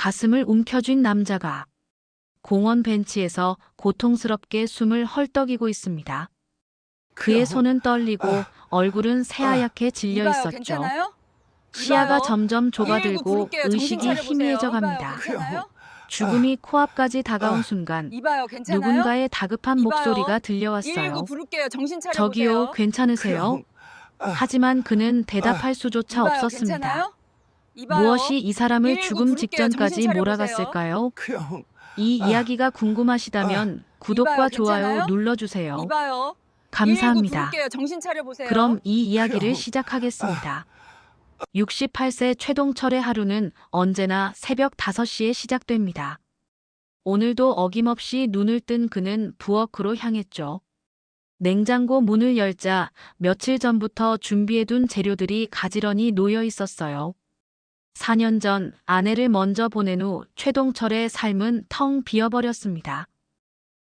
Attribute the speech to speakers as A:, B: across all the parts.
A: 가슴을 움켜쥔 남자가 공원 벤치에서 고통스럽게 숨을 헐떡이고 있습니다. 그의 손은 떨리고 얼굴은 새하얗게 질려
B: 이봐요,
A: 있었죠.
B: 괜찮아요?
A: 시야가
B: 이봐요.
A: 점점
B: 119
A: 좁아들고
B: 부를게요. 정신
A: 의식이
B: 차려보세요.
A: 희미해져
B: 이봐요,
A: 갑니다.
B: 괜찮아요?
A: 죽음이 코앞까지 다가온 순간
B: 이봐요, 괜찮아요?
A: 누군가의 다급한
B: 이봐요.
A: 목소리가
B: 119
A: 들려왔어요.
B: 부를게요. 정신
A: 저기요,
B: 차려보세요.
A: 괜찮으세요? 하지만 그는 대답할 수조차
B: 이봐요,
A: 없었습니다.
B: 괜찮아요? 이봐요.
A: 무엇이 이 사람을
B: 119
A: 죽음
B: 부를게요. 정신
A: 직전까지
B: 차려보세요.
A: 몰아갔을까요? 이 이야기가 궁금하시다면 구독과
B: 이봐요,
A: 좋아요
B: 괜찮아요?
A: 눌러주세요.
B: 이봐요. 119
A: 감사합니다.
B: 부를게요. 정신 차려보세요.
A: 그럼 이 이야기를 시작하겠습니다. 68세 최동철의 하루는 언제나 새벽 5시에 시작됩니다. 오늘도 어김없이 눈을 뜬 그는 부엌으로 향했죠. 냉장고 문을 열자 며칠 전부터 준비해둔 재료들이 가지런히 놓여 있었어요. 4년 전 아내를 먼저 보낸 후 최동철의 삶은 텅 비어버렸습니다.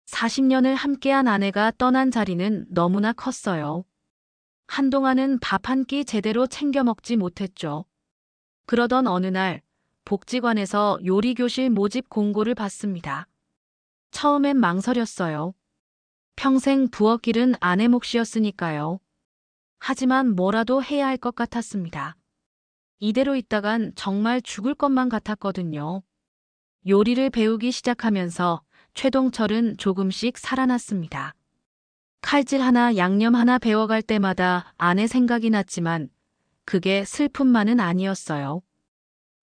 A: 40년을 함께한 아내가 떠난 자리는 너무나 컸어요. 한동안은 밥 한 끼 제대로 챙겨 먹지 못했죠. 그러던 어느 날 복지관에서 요리교실 모집 공고를 받습니다. 처음엔 망설였어요. 평생 부엌 일은 아내 몫이었으니까요. 하지만 뭐라도 해야 할 것 같았습니다. 이대로 있다간 정말 죽을 것만 같았거든요. 요리를 배우기 시작하면서 최동철은 조금씩 살아났습니다. 칼질 하나 양념 하나 배워갈 때마다 아내 생각이 났지만 그게 슬픔만은 아니었어요.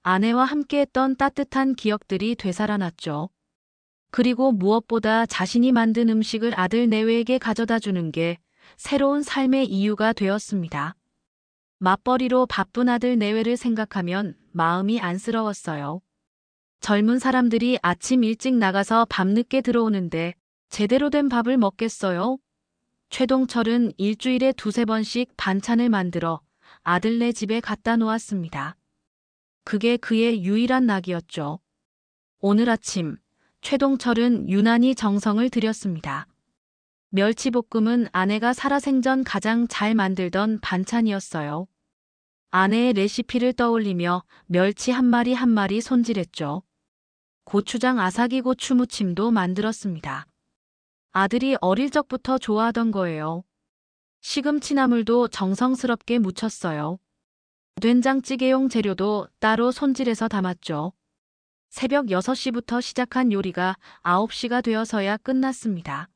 A: 아내와 함께했던 따뜻한 기억들이 되살아났죠. 그리고 무엇보다 자신이 만든 음식을 아들 내외에게 가져다 주는 게 새로운 삶의 이유가 되었습니다. 맞벌이로 바쁜 아들 내외를 생각하면 마음이 안쓰러웠어요. 젊은 사람들이 아침 일찍 나가서 밤늦게 들어오는데 제대로 된 밥을 먹겠어요? 최동철은 일주일에 2~3번씩 반찬을 만들어 아들네 집에 갖다 놓았습니다. 그게 그의 유일한 낙이었죠. 오늘 아침 최동철은 유난히 정성을 들였습니다. 멸치볶음은 아내가 살아생전 가장 잘 만들던 반찬이었어요. 아내의 레시피를 떠올리며 멸치 한 마리 한 마리 손질했죠. 고추장 아삭이 고추 무침도 만들었습니다. 아들이 어릴 적부터 좋아하던 거예요. 시금치나물도 정성스럽게 무쳤어요. 된장찌개용 재료도 따로 손질해서 담았죠. 새벽 6시부터 시작한 요리가 9시가 되어서야 끝났습니다.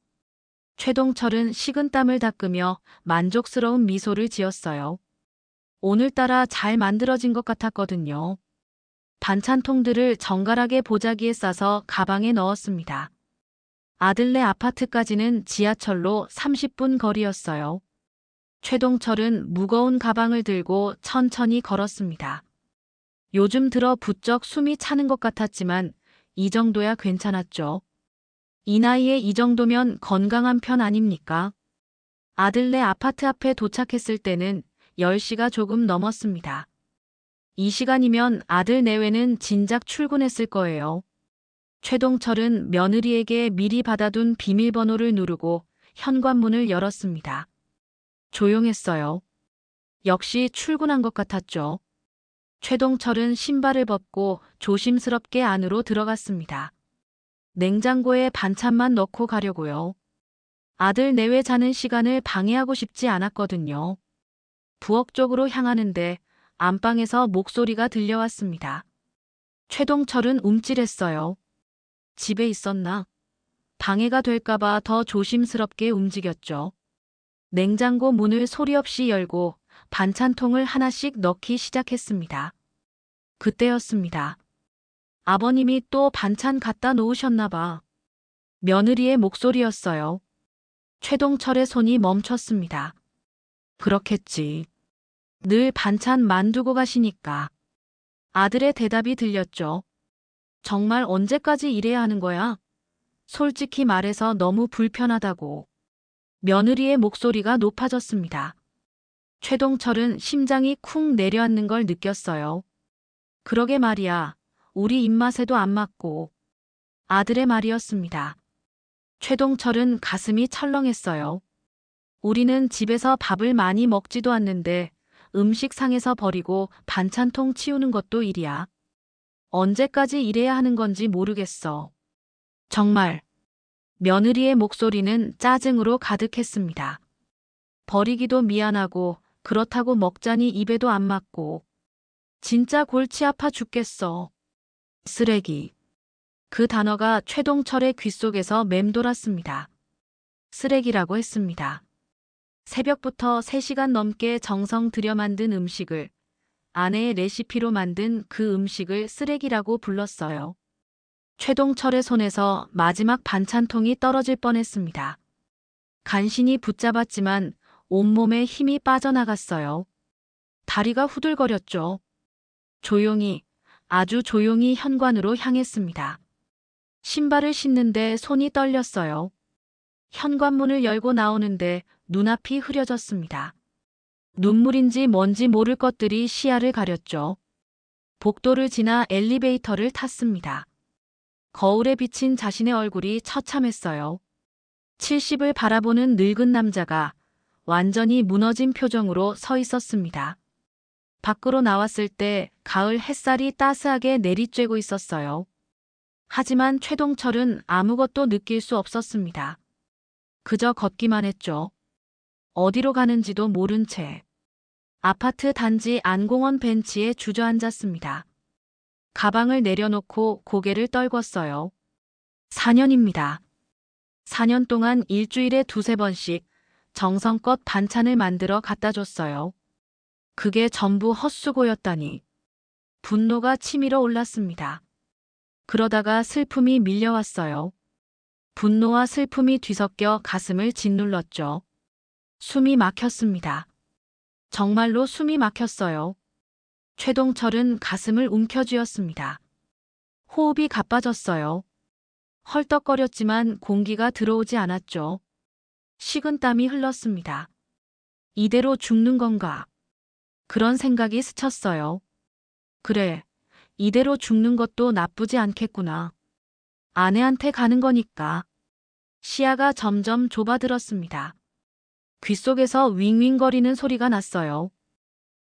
A: 최동철은 식은땀을 닦으며 만족스러운 미소를 지었어요. 오늘따라 잘 만들어진 것 같았거든요. 반찬통들을 정갈하게 보자기에 싸서 가방에 넣었습니다. 아들네 아파트까지는 지하철로 30분 거리였어요. 최동철은 무거운 가방을 들고 천천히 걸었습니다. 요즘 들어 부쩍 숨이 차는 것 같았지만 이 정도야 괜찮았죠. 이 나이에 이 정도면 건강한 편 아닙니까? 아들네 아파트 앞에 도착했을 때는 10시가 조금 넘었습니다. 이 시간이면 아들 내외는 진작 출근했을 거예요. 최동철은 며느리에게 미리 받아둔 비밀번호를 누르고 현관문을 열었습니다. 조용했어요. 역시 출근한 것 같았죠. 최동철은 신발을 벗고 조심스럽게 안으로 들어갔습니다. 냉장고에 반찬만 넣고 가려고요. 아들 내외 자는 시간을 방해하고 싶지 않았거든요. 부엌 쪽으로 향하는데 안방에서 목소리가 들려왔습니다. 최동철은 움찔했어요. 집에 있었나? 방해가 될까봐 더 조심스럽게 움직였죠. 냉장고 문을 소리 없이 열고 반찬통을 하나씩 넣기 시작했습니다. 그때였습니다. 아버님이 또 반찬 갖다 놓으셨나 봐. 며느리의 목소리였어요. 최동철의 손이 멈췄습니다. 그렇겠지. 늘 반찬 만두고 가시니까. 아들의 대답이 들렸죠. 정말 언제까지 이래야 하는 거야? 솔직히 말해서 너무 불편하다고. 며느리의 목소리가 높아졌습니다. 최동철은 심장이 쿵 내려앉는 걸 느꼈어요. 그러게 말이야. 우리 입맛에도 안 맞고. 아들의 말이었습니다. 최동철은 가슴이 철렁했어요. 우리는 집에서 밥을 많이 먹지도 않는데 음식 상에서 버리고 반찬통 치우는 것도 일이야. 언제까지 이래야 하는 건지 모르겠어. 정말. 며느리의 목소리는 짜증으로 가득했습니다. 버리기도 미안하고 그렇다고 먹자니 입에도 안 맞고 진짜 골치 아파 죽겠어. 쓰레기. 그 단어가 최동철의 귓속에서 맴돌았습니다. 쓰레기라고 했습니다. 새벽부터 3시간 넘게 정성 들여 만든 음식을, 아내의 레시피로 만든 그 음식을 쓰레기라고 불렀어요. 최동철의 손에서 마지막 반찬통이 떨어질 뻔했습니다. 간신히 붙잡았지만 온몸에 힘이 빠져나갔어요. 다리가 후들거렸죠. 조용히, 아주 조용히 현관으로 향했습니다. 신발을 신는데 손이 떨렸어요. 현관문을 열고 나오는데 눈앞이 흐려졌습니다. 눈물인지 뭔지 모를 것들이 시야를 가렸죠. 복도를 지나 엘리베이터를 탔습니다. 거울에 비친 자신의 얼굴이 처참했어요. 70을 바라보는 늙은 남자가 완전히 무너진 표정으로 서 있었습니다. 밖으로 나왔을 때 가을 햇살이 따스하게 내리쬐고 있었어요. 하지만 최동철은 아무것도 느낄 수 없었습니다. 그저 걷기만 했죠. 어디로 가는지도 모른 채. 아파트 단지 안공원 벤치에 주저앉았습니다. 가방을 내려놓고 고개를 떨궜어요. 4년입니다. 4년 동안 일주일에 2~3번씩 정성껏 반찬을 만들어 갖다 줬어요. 그게 전부 헛수고였다니. 분노가 치밀어 올랐습니다. 그러다가 슬픔이 밀려왔어요. 분노와 슬픔이 뒤섞여 가슴을 짓눌렀죠. 숨이 막혔습니다. 정말로 숨이 막혔어요. 최동철은 가슴을 움켜쥐었습니다. 호흡이 가빠졌어요. 헐떡거렸지만 공기가 들어오지 않았죠. 식은땀이 흘렀습니다. 이대로 죽는 건가? 그런 생각이 스쳤어요. 그래, 이대로 죽는 것도 나쁘지 않겠구나. 아내한테 가는 거니까. 시야가 점점 좁아들었습니다. 귓속에서 윙윙거리는 소리가 났어요.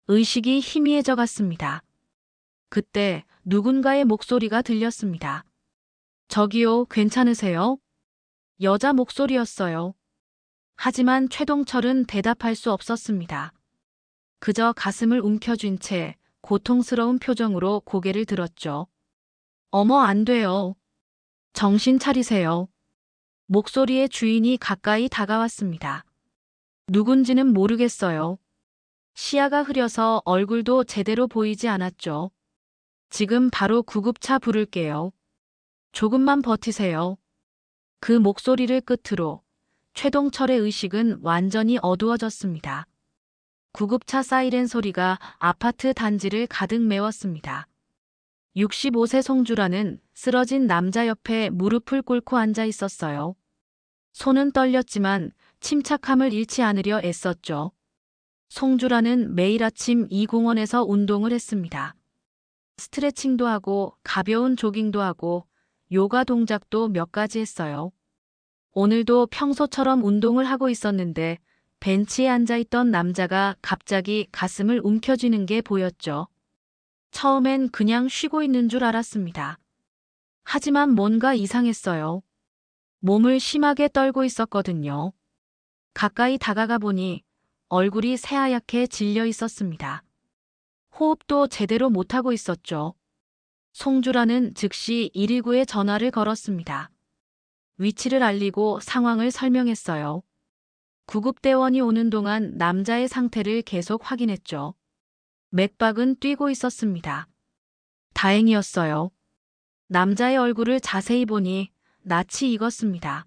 A: 의식이 희미해져 갔습니다. 그때 누군가의 목소리가 들렸습니다. 저기요, 괜찮으세요? 여자 목소리였어요. 하지만 최동철은 대답할 수 없었습니다. 그저 가슴을 움켜쥔 채 고통스러운 표정으로 고개를 들었죠. 어머, 안 돼요. 정신 차리세요. 목소리의 주인이 가까이 다가왔습니다. 누군지는 모르겠어요. 시야가 흐려서 얼굴도 제대로 보이지 않았죠. 지금 바로 구급차 부를게요. 조금만 버티세요. 그 목소리를 끝으로 최동철의 의식은 완전히 어두워졌습니다. 구급차 사이렌 소리가 아파트 단지를 가득 메웠습니다. 65세 송주라는 쓰러진 남자 옆에 무릎을 꿇고 앉아 있었어요. 손은 떨렸지만 침착함을 잃지 않으려 애썼죠. 송주라는 매일 아침 이 공원에서 운동을 했습니다. 스트레칭도 하고 가벼운 조깅도 하고 요가 동작도 몇 가지 했어요. 오늘도 평소처럼 운동을 하고 있었는데 벤치에 앉아있던 남자가 갑자기 가슴을 움켜쥐는 게 보였죠. 처음엔 그냥 쉬고 있는 줄 알았습니다. 하지만 뭔가 이상했어요. 몸을 심하게 떨고 있었거든요. 가까이 다가가 보니 얼굴이 새하얗게 질려 있었습니다. 호흡도 제대로 못하고 있었죠. 송주라는 즉시 119에 전화를 걸었습니다. 위치를 알리고 상황을 설명했어요. 구급대원이 오는 동안 남자의 상태를 계속 확인했죠. 맥박은 뛰고 있었습니다. 다행이었어요. 남자의 얼굴을 자세히 보니 낯이 익었습니다.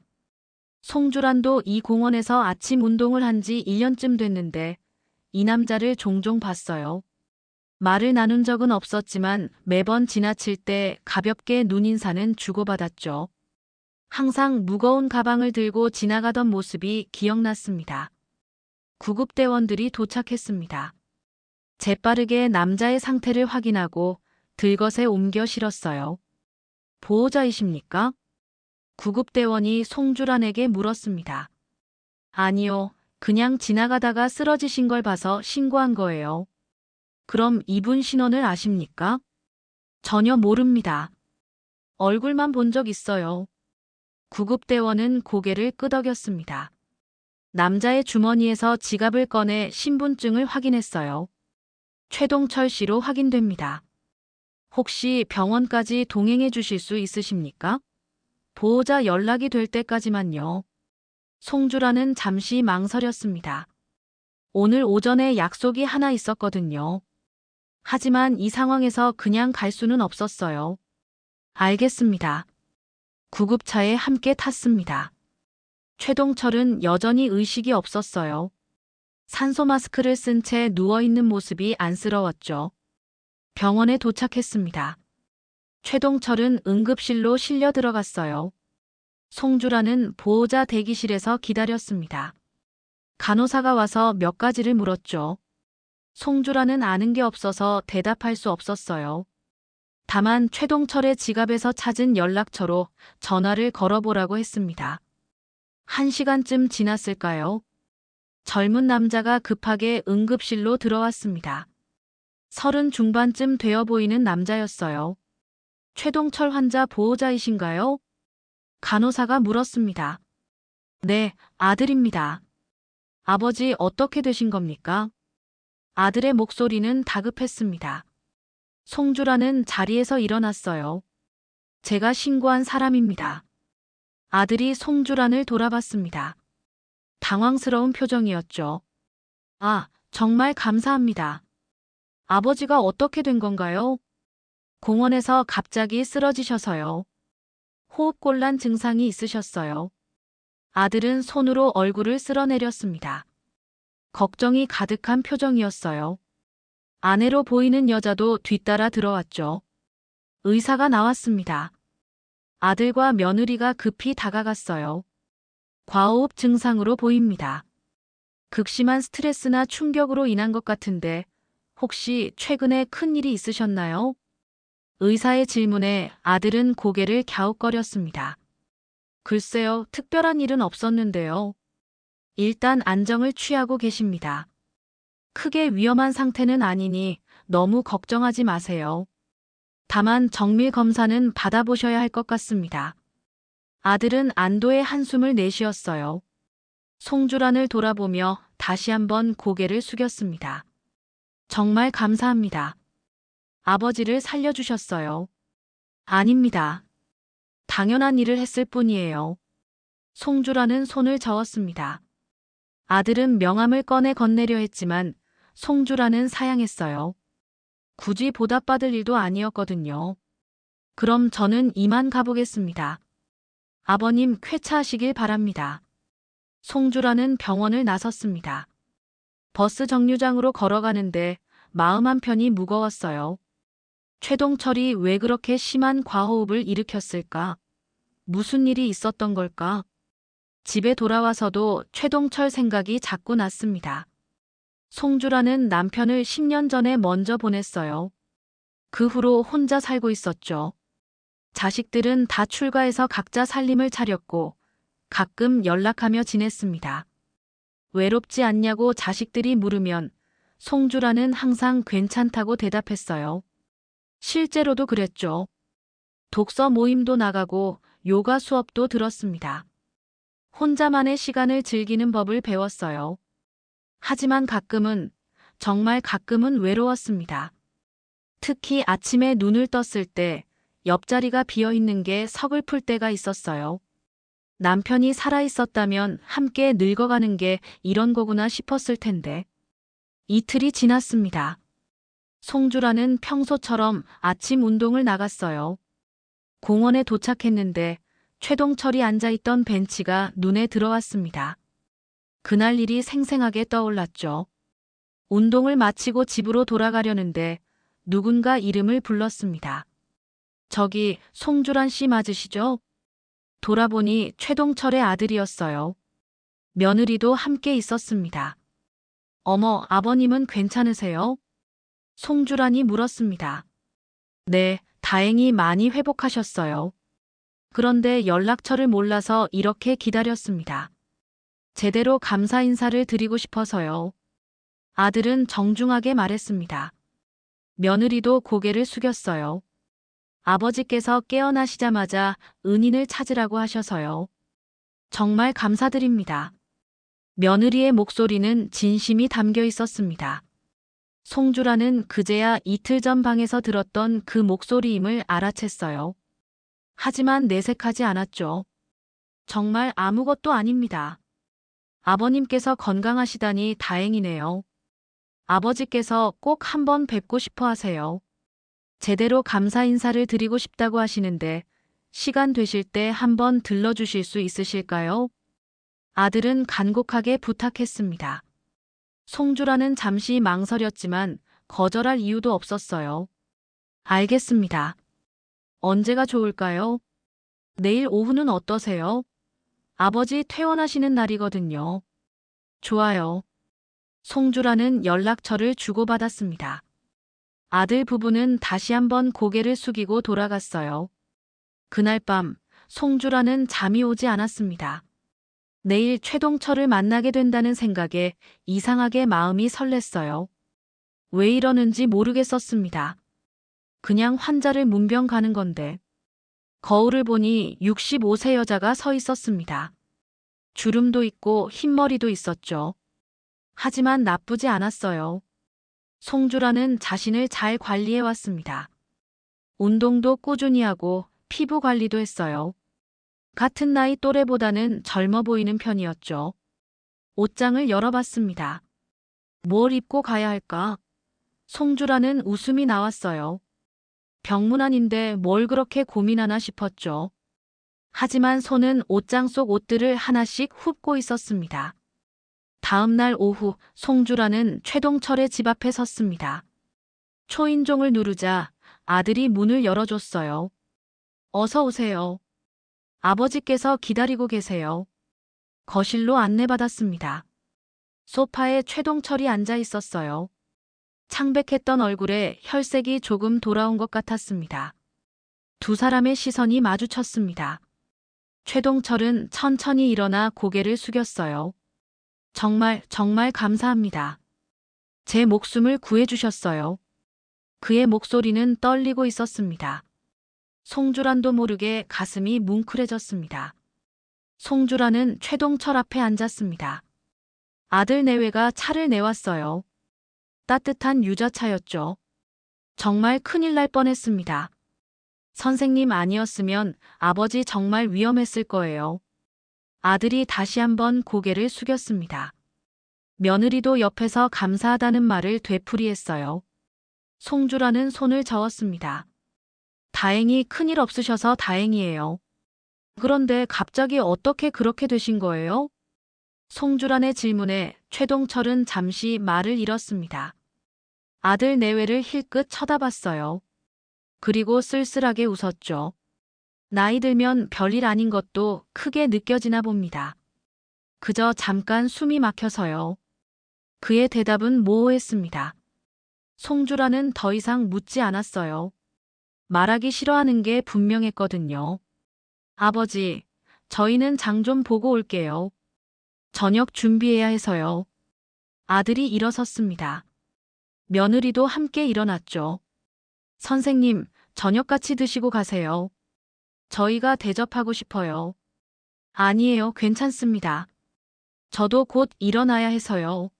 A: 송주란도 이 공원에서 아침 운동을 한 지 1년쯤 됐는데 이 남자를 종종 봤어요. 말을 나눈 적은 없었지만 매번 지나칠 때 가볍게 눈인사는 주고받았죠. 항상 무거운 가방을 들고 지나가던 모습이 기억났습니다. 구급대원들이 도착했습니다. 재빠르게 남자의 상태를 확인하고 들것에 옮겨 실었어요. 보호자이십니까? 구급대원이 송주란에게 물었습니다. 아니요, 그냥 지나가다가 쓰러지신 걸 봐서 신고한 거예요. 그럼 이분 신원을 아십니까? 전혀 모릅니다. 얼굴만 본 적 있어요. 구급대원은 고개를 끄덕였습니다. 남자의 주머니에서 지갑을 꺼내 신분증을 확인했어요. 최동철 씨로 확인됩니다. 혹시 병원까지 동행해 주실 수 있으십니까? 보호자 연락이 될 때까지만요. 송주라는 잠시 망설였습니다. 오늘 오전에 약속이 하나 있었거든요. 하지만 이 상황에서 그냥 갈 수는 없었어요. 알겠습니다. 구급차에 함께 탔습니다. 최동철은 여전히 의식이 없었어요. 산소 마스크를 쓴 채 누워있는 모습이 안쓰러웠죠. 병원에 도착했습니다. 최동철은 응급실로 실려 들어갔어요. 송주라는 보호자 대기실에서 기다렸습니다. 간호사가 와서 몇 가지를 물었죠. 송주라는 아는 게 없어서 대답할 수 없었어요. 다만 최동철의 지갑에서 찾은 연락처로 전화를 걸어보라고 했습니다. 1시간쯤 지났을까요? 젊은 남자가 급하게 응급실로 들어왔습니다. 30 중반쯤 되어 보이는 남자였어요. 최동철 환자 보호자이신가요? 간호사가 물었습니다. 네, 아들입니다. 아버지 어떻게 되신 겁니까? 아들의 목소리는 다급했습니다. 송주라는 자리에서 일어났어요. 제가 신고한 사람입니다. 아들이 송주란을 돌아봤습니다. 당황스러운 표정이었죠. 아, 정말 감사합니다. 아버지가 어떻게 된 건가요? 공원에서 갑자기 쓰러지셔서요. 호흡곤란 증상이 있으셨어요. 아들은 손으로 얼굴을 쓸어내렸습니다. 걱정이 가득한 표정이었어요. 아내로 보이는 여자도 뒤따라 들어왔죠. 의사가 나왔습니다. 아들과 며느리가 급히 다가갔어요. 과호흡 증상으로 보입니다. 극심한 스트레스나 충격으로 인한 것 같은데 혹시 최근에 큰 일이 있으셨나요? 의사의 질문에 아들은 고개를 갸웃거렸습니다. 글쎄요, 특별한 일은 없었는데요. 일단 안정을 취하고 계십니다. 크게 위험한 상태는 아니니 너무 걱정하지 마세요. 다만 정밀 검사는 받아보셔야 할 것 같습니다. 아들은 안도의 한숨을 내쉬었어요. 송주란을 돌아보며 다시 한번 고개를 숙였습니다. 정말 감사합니다. 아버지를 살려주셨어요. 아닙니다. 당연한 일을 했을 뿐이에요. 송주란은 손을 저었습니다. 아들은 명함을 꺼내 건네려 했지만 송주란은 사양했어요. 굳이 보답받을 일도 아니었거든요. 그럼 저는 이만 가보겠습니다. 아버님 쾌차하시길 바랍니다. 송주란은 병원을 나섰습니다. 버스 정류장으로 걸어가는데 마음 한편이 무거웠어요. 최동철이 왜 그렇게 심한 과호흡을 일으켰을까? 무슨 일이 있었던 걸까? 집에 돌아와서도 최동철 생각이 자꾸 났습니다. 송주라는 남편을 10년 전에 먼저 보냈어요. 그 후로 혼자 살고 있었죠. 자식들은 다 출가해서 각자 살림을 차렸고 가끔 연락하며 지냈습니다. 외롭지 않냐고 자식들이 물으면 송주라는 항상 괜찮다고 대답했어요. 실제로도 그랬죠. 독서 모임도 나가고 요가 수업도 들었습니다. 혼자만의 시간을 즐기는 법을 배웠어요. 하지만 가끔은, 정말 가끔은 외로웠습니다. 특히 아침에 눈을 떴을 때 옆자리가 비어 있는 게 서글플 때가 있었어요. 남편이 살아있었다면 함께 늙어가는 게 이런 거구나 싶었을 텐데. 이틀이 지났습니다. 송주라는 평소처럼 아침 운동을 나갔어요. 공원에 도착했는데 최동철이 앉아있던 벤치가 눈에 들어왔습니다. 그날 일이 생생하게 떠올랐죠. 운동을 마치고 집으로 돌아가려는데 누군가 이름을 불렀습니다. 저기 송주란 씨 맞으시죠? 돌아보니 최동철의 아들이었어요. 며느리도 함께 있었습니다. 어머, 아버님은 괜찮으세요? 송주란이 물었습니다. 네, 다행히 많이 회복하셨어요. 그런데 연락처를 몰라서 이렇게 기다렸습니다. 제대로 감사 인사를 드리고 싶어서요. 아들은 정중하게 말했습니다. 며느리도 고개를 숙였어요. 아버지께서 깨어나시자마자 은인을 찾으라고 하셔서요. 정말 감사드립니다. 며느리의 목소리는 진심이 담겨 있었습니다. 송주라는 그제야 이틀 전 방에서 들었던 그 목소리임을 알아챘어요. 하지만 내색하지 않았죠. 정말 아무것도 아닙니다. 아버님께서 건강하시다니 다행이네요. 아버지께서 꼭 한번 뵙고 싶어 하세요. 제대로 감사 인사를 드리고 싶다고 하시는데 시간 되실 때 한번 들러주실 수 있으실까요? 아들은 간곡하게 부탁했습니다. 송주라는 잠시 망설였지만 거절할 이유도 없었어요. 알겠습니다. 언제가 좋을까요? 내일 오후는 어떠세요? 아버지 퇴원하시는 날이거든요. 좋아요. 송주라는 연락처를 주고받았습니다. 아들 부부는 다시 한번 고개를 숙이고 돌아갔어요. 그날 밤 송주라는 잠이 오지 않았습니다. 내일 최동철을 만나게 된다는 생각에 이상하게 마음이 설렜어요. 왜 이러는지 모르겠었습니다. 그냥 환자를 문병 가는 건데. 거울을 보니 65세 여자가 서 있었습니다. 주름도 있고 흰머리도 있었죠. 하지만 나쁘지 않았어요. 송주라는 자신을 잘 관리해왔습니다. 운동도 꾸준히 하고 피부 관리도 했어요. 같은 나이 또래보다는 젊어 보이는 편이었죠. 옷장을 열어봤습니다. 뭘 입고 가야 할까? 송주라는 웃음이 나왔어요. 병문안인데 뭘 그렇게 고민하나 싶었죠. 하지만 손은 옷장 속 옷들을 하나씩 훑고 있었습니다. 다음 날 오후 송주라는 최동철의 집 앞에 섰습니다. 초인종을 누르자 아들이 문을 열어줬어요. 어서 오세요. 아버지께서 기다리고 계세요. 거실로 안내받았습니다. 소파에 최동철이 앉아 있었어요. 창백했던 얼굴에 혈색이 조금 돌아온 것 같았습니다. 두 사람의 시선이 마주쳤습니다. 최동철은 천천히 일어나 고개를 숙였어요. 정말 감사합니다. 제 목숨을 구해주셨어요. 그의 목소리는 떨리고 있었습니다. 송주란도 모르게 가슴이 뭉클해졌습니다. 송주란은 최동철 앞에 앉았습니다. 아들 내외가 차를 내왔어요. 따뜻한 유자차였죠. 정말 큰일 날 뻔했습니다. 선생님 아니었으면 아버지 정말 위험했을 거예요. 아들이 다시 한번 고개를 숙였습니다. 며느리도 옆에서 감사하다는 말을 되풀이했어요. 송주라는 손을 저었습니다. 다행히 큰일 없으셔서 다행이에요. 그런데 갑자기 어떻게 그렇게 되신 거예요? 송주란의 질문에 최동철은 잠시 말을 잃었습니다. 아들 내외를 힐끗 쳐다봤어요. 그리고 쓸쓸하게 웃었죠. 나이 들면 별일 아닌 것도 크게 느껴지나 봅니다. 그저 잠깐 숨이 막혀서요. 그의 대답은 모호했습니다. 송주라는 더 이상 묻지 않았어요. 말하기 싫어하는 게 분명했거든요. 아버지, 저희는 장 좀 보고 올게요. 저녁 준비해야 해서요. 아들이 일어섰습니다. 며느리도 함께 일어났죠. 선생님, 저녁 같이 드시고 가세요. 저희가 대접하고 싶어요. 아니에요, 괜찮습니다. 저도 곧 일어나야 해서요.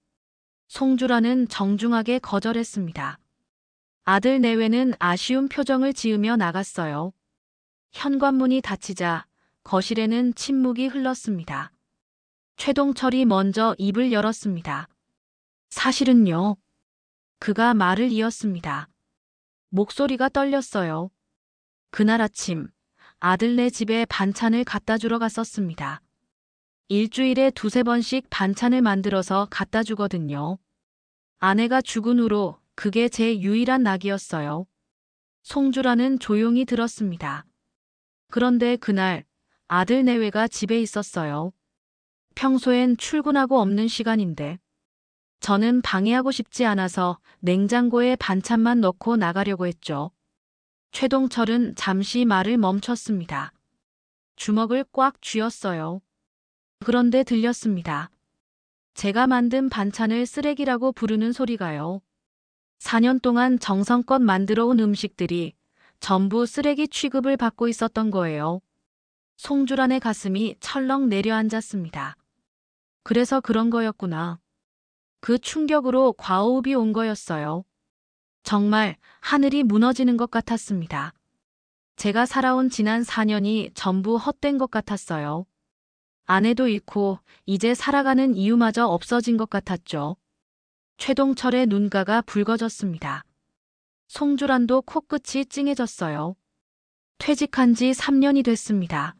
A: 송주라는 정중하게 거절했습니다. 아들 내외는 아쉬운 표정을 지으며 나갔어요. 현관문이 닫히자 거실에는 침묵이 흘렀습니다. 최동철이 먼저 입을 열었습니다. 사실은요. 그가 말을 이었습니다. 목소리가 떨렸어요. 그날 아침 아들네 집에 반찬을 갖다 주러 갔었습니다. 일주일에 두세 번씩 반찬을 만들어서 갖다 주거든요. 아내가 죽은 후로 그게 제 유일한 낙이었어요. 송주라는 조용히 들었습니다. 그런데 그날 아들 내외가 집에 있었어요. 평소엔 출근하고 없는 시간인데 저는 방해하고 싶지 않아서 냉장고에 반찬만 넣고 나가려고 했죠. 최동철은 잠시 말을 멈췄습니다. 주먹을 꽉 쥐었어요. 그런데 들렸습니다. 제가 만든 반찬을 쓰레기라고 부르는 소리가요. 4년 동안 정성껏 만들어 온 음식들이 전부 쓰레기 취급을 받고 있었던 거예요. 송주란의 가슴이 철렁 내려앉았습니다. 그래서 그런 거였구나. 그 충격으로 과호흡이 온 거였어요. 정말 하늘이 무너지는 것 같았습니다. 제가 살아온 지난 4년이 전부 헛된 것 같았어요. 아내도 잃고 이제 살아가는 이유마저 없어진 것 같았죠. 최동철의 눈가가 붉어졌습니다. 송주란도 코끝이 찡해졌어요. 퇴직한 지 3년이 됐습니다.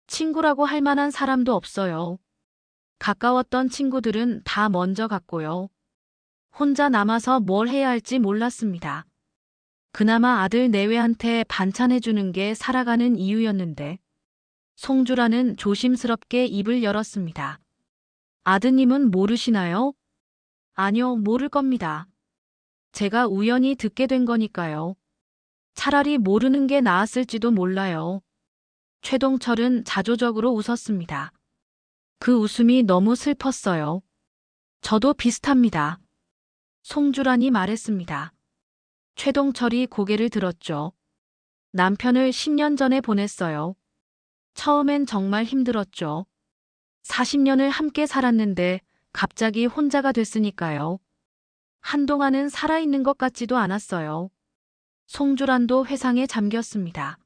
A: 친구라고 할 만한 사람도 없어요. 가까웠던 친구들은 다 먼저 갔고요. 혼자 남아서 뭘 해야 할지 몰랐습니다. 그나마 아들 내외한테 반찬해주는 게 살아가는 이유였는데. 송주라는 조심스럽게 입을 열었습니다. 아드님은 모르시나요? 아니요, 모를 겁니다. 제가 우연히 듣게 된 거니까요. 차라리 모르는 게 나았을지도 몰라요. 최동철은 자조적으로 웃었습니다. 그 웃음이 너무 슬펐어요. 저도 비슷합니다. 송주란이 말했습니다. 최동철이 고개를 들었죠. 남편을 10년 전에 보냈어요. 처음엔 정말 힘들었죠. 40년을 함께 살았는데 갑자기 혼자가 됐으니까요. 한동안은 살아있는 것 같지도 않았어요. 송주란도 회상에 잠겼습니다.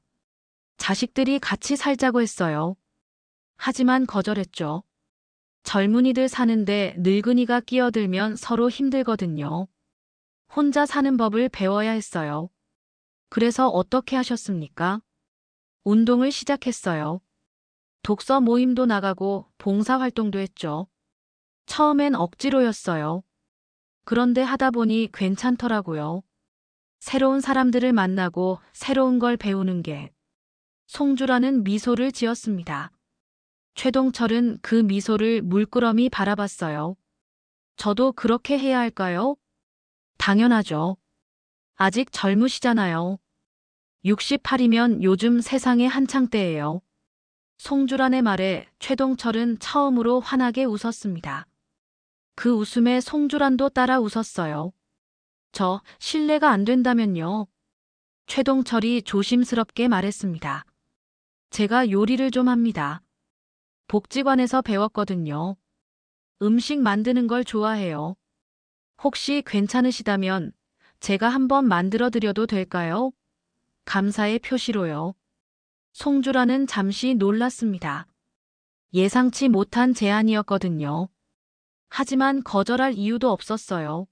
A: 자식들이 같이 살자고 했어요. 하지만 거절했죠. 젊은이들 사는데 늙은이가 끼어들면 서로 힘들거든요. 혼자 사는 법을 배워야 했어요. 그래서 어떻게 하셨습니까? 운동을 시작했어요. 독서 모임도 나가고 봉사활동도 했죠. 처음엔 억지로였어요. 그런데 하다 보니 괜찮더라고요. 새로운 사람들을 만나고 새로운 걸 배우는 게. 송주라는 미소를 지었습니다. 최동철은 그 미소를 물끄러미 바라봤어요. 저도 그렇게 해야 할까요? 당연하죠. 아직 젊으시잖아요. 68이면 요즘 세상의 한창 때예요. 송주란의 말에 최동철은 처음으로 환하게 웃었습니다. 그 웃음에 송주란도 따라 웃었어요. 저 실례가 안 된다면요. 최동철이 조심스럽게 말했습니다. 제가 요리를 좀 합니다. 복지관에서 배웠거든요. 음식 만드는 걸 좋아해요. 혹시 괜찮으시다면 제가 한번 만들어 드려도 될까요? 감사의 표시로요. 송주라는 잠시 놀랐습니다. 예상치 못한 제안이었거든요. 하지만 거절할 이유도 없었어요.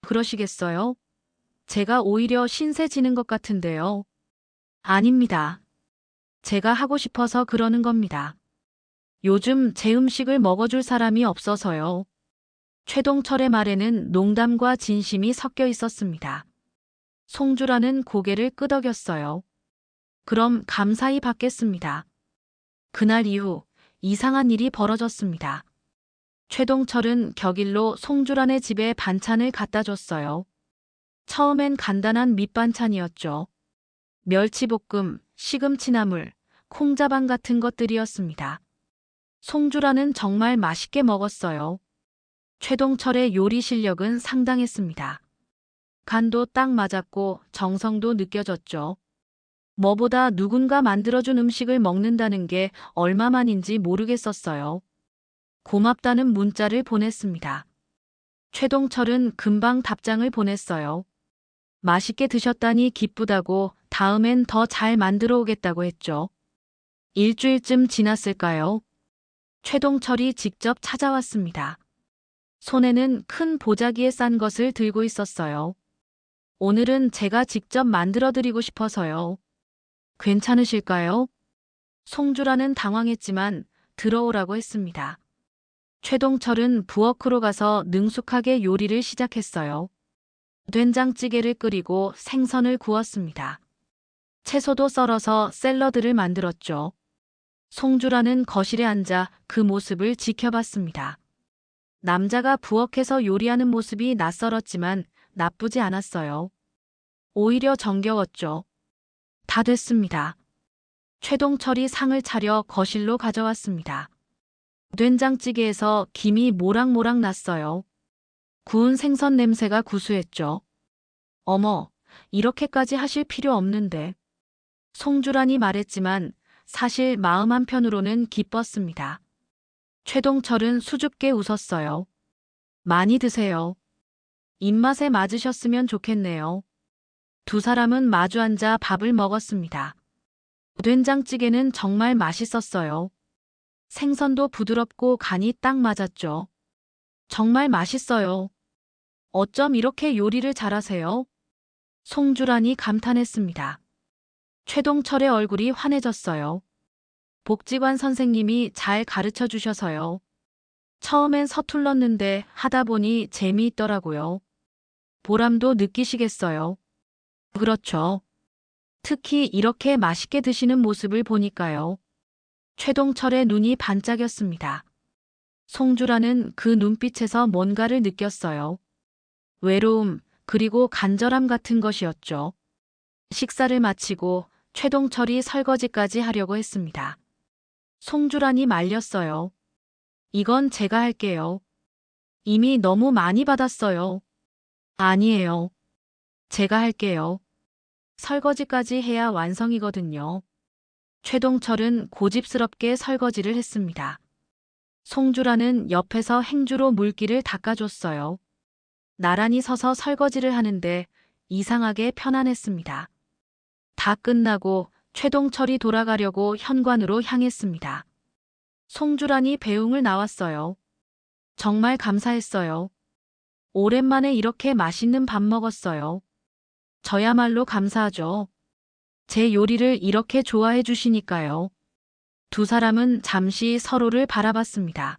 A: 그러시겠어요? 제가 오히려 신세 지는 것 같은데요. 아닙니다. 제가 하고 싶어서 그러는 겁니다. 요즘 제 음식을 먹어줄 사람이 없어서요. 최동철의 말에는 농담과 진심이 섞여 있었습니다. 송주라는 고개를 끄덕였어요. 그럼 감사히 받겠습니다. 그날 이후 이상한 일이 벌어졌습니다. 최동철은 격일로 송주란의 집에 반찬을 갖다 줬어요. 처음엔 간단한 밑반찬이었죠. 멸치볶음, 시금치나물, 콩자반 같은 것들이었습니다. 송주란은 정말 맛있게 먹었어요. 최동철의 요리 실력은 상당했습니다. 간도 딱 맞았고 정성도 느껴졌죠. 뭐보다 누군가 만들어준 음식을 먹는다는 게 얼마만인지 모르겠었어요. 고맙다는 문자를 보냈습니다. 최동철은 금방 답장을 보냈어요. 맛있게 드셨다니 기쁘다고 다음엔 더 잘 만들어 오겠다고 했죠. 일주일쯤 지났을까요? 최동철이 직접 찾아왔습니다. 손에는 큰 보자기에 싼 것을 들고 있었어요. 오늘은 제가 직접 만들어 드리고 싶어서요. 괜찮으실까요? 송주라는 당황했지만 들어오라고 했습니다. 최동철은 부엌으로 가서 능숙하게 요리를 시작했어요. 된장찌개를 끓이고 생선을 구웠습니다. 채소도 썰어서 샐러드를 만들었죠. 송주라는 거실에 앉아 그 모습을 지켜봤습니다. 남자가 부엌에서 요리하는 모습이 낯설었지만 나쁘지 않았어요. 오히려 정겨웠죠. 다 됐습니다. 최동철이 상을 차려 거실로 가져왔습니다. 된장찌개에서 김이 모락모락 났어요. 구운 생선 냄새가 구수했죠. 어머, 이렇게까지 하실 필요 없는데. 송주란이 말했지만 사실 마음 한편으로는 기뻤습니다. 최동철은 수줍게 웃었어요. 많이 드세요. 입맛에 맞으셨으면 좋겠네요. 두 사람은 마주 앉아 밥을 먹었습니다. 된장찌개는 정말 맛있었어요. 생선도 부드럽고 간이 딱 맞았죠. 정말 맛있어요. 어쩜 이렇게 요리를 잘하세요? 송주란이 감탄했습니다. 최동철의 얼굴이 환해졌어요. 복지관 선생님이 잘 가르쳐 주셔서요. 처음엔 서툴렀는데 하다 보니 재미있더라고요. 보람도 느끼시겠어요. 그렇죠. 특히 이렇게 맛있게 드시는 모습을 보니까요. 최동철의 눈이 반짝였습니다. 송주라는 그 눈빛에서 뭔가를 느꼈어요. 외로움, 그리고 간절함 같은 것이었죠. 식사를 마치고 최동철이 설거지까지 하려고 했습니다. 송주란이 말렸어요. 이건 제가 할게요. 이미 너무 많이 받았어요. 아니에요. 제가 할게요. 설거지까지 해야 완성이거든요. 최동철은 고집스럽게 설거지를 했습니다. 송주라는 옆에서 행주로 물기를 닦아줬어요. 나란히 서서 설거지를 하는데 이상하게 편안했습니다. 다 끝나고 최동철이 돌아가려고 현관으로 향했습니다. 송주란이 배웅을 나왔어요. 정말 감사했어요. 오랜만에 이렇게 맛있는 밥 먹었어요. 저야말로 감사하죠. 제 요리를 이렇게 좋아해 주시니까요. 두 사람은 잠시 서로를 바라봤습니다.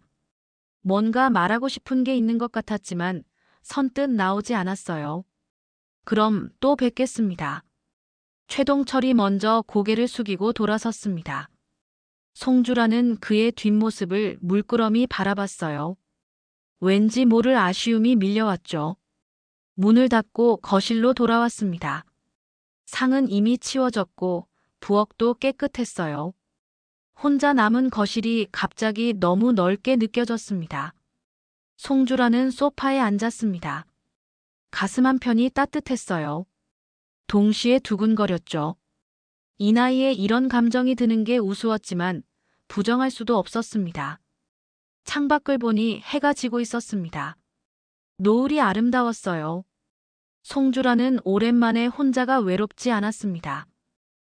A: 뭔가 말하고 싶은 게 있는 것 같았지만 선뜻 나오지 않았어요. 그럼 또 뵙겠습니다. 최동철이 먼저 고개를 숙이고 돌아섰습니다. 송주라는 그의 뒷모습을 물끄러미 바라봤어요. 왠지 모를 아쉬움이 밀려왔죠. 문을 닫고 거실로 돌아왔습니다. 상은 이미 치워졌고 부엌도 깨끗했어요. 혼자 남은 거실이 갑자기 너무 넓게 느껴졌습니다. 송주라는 소파에 앉았습니다. 가슴 한편이 따뜻했어요. 동시에 두근거렸죠. 이 나이에 이런 감정이 드는 게 우스웠지만 부정할 수도 없었습니다. 창밖을 보니 해가 지고 있었습니다. 노을이 아름다웠어요. 송주라는 오랜만에 혼자가 외롭지 않았습니다.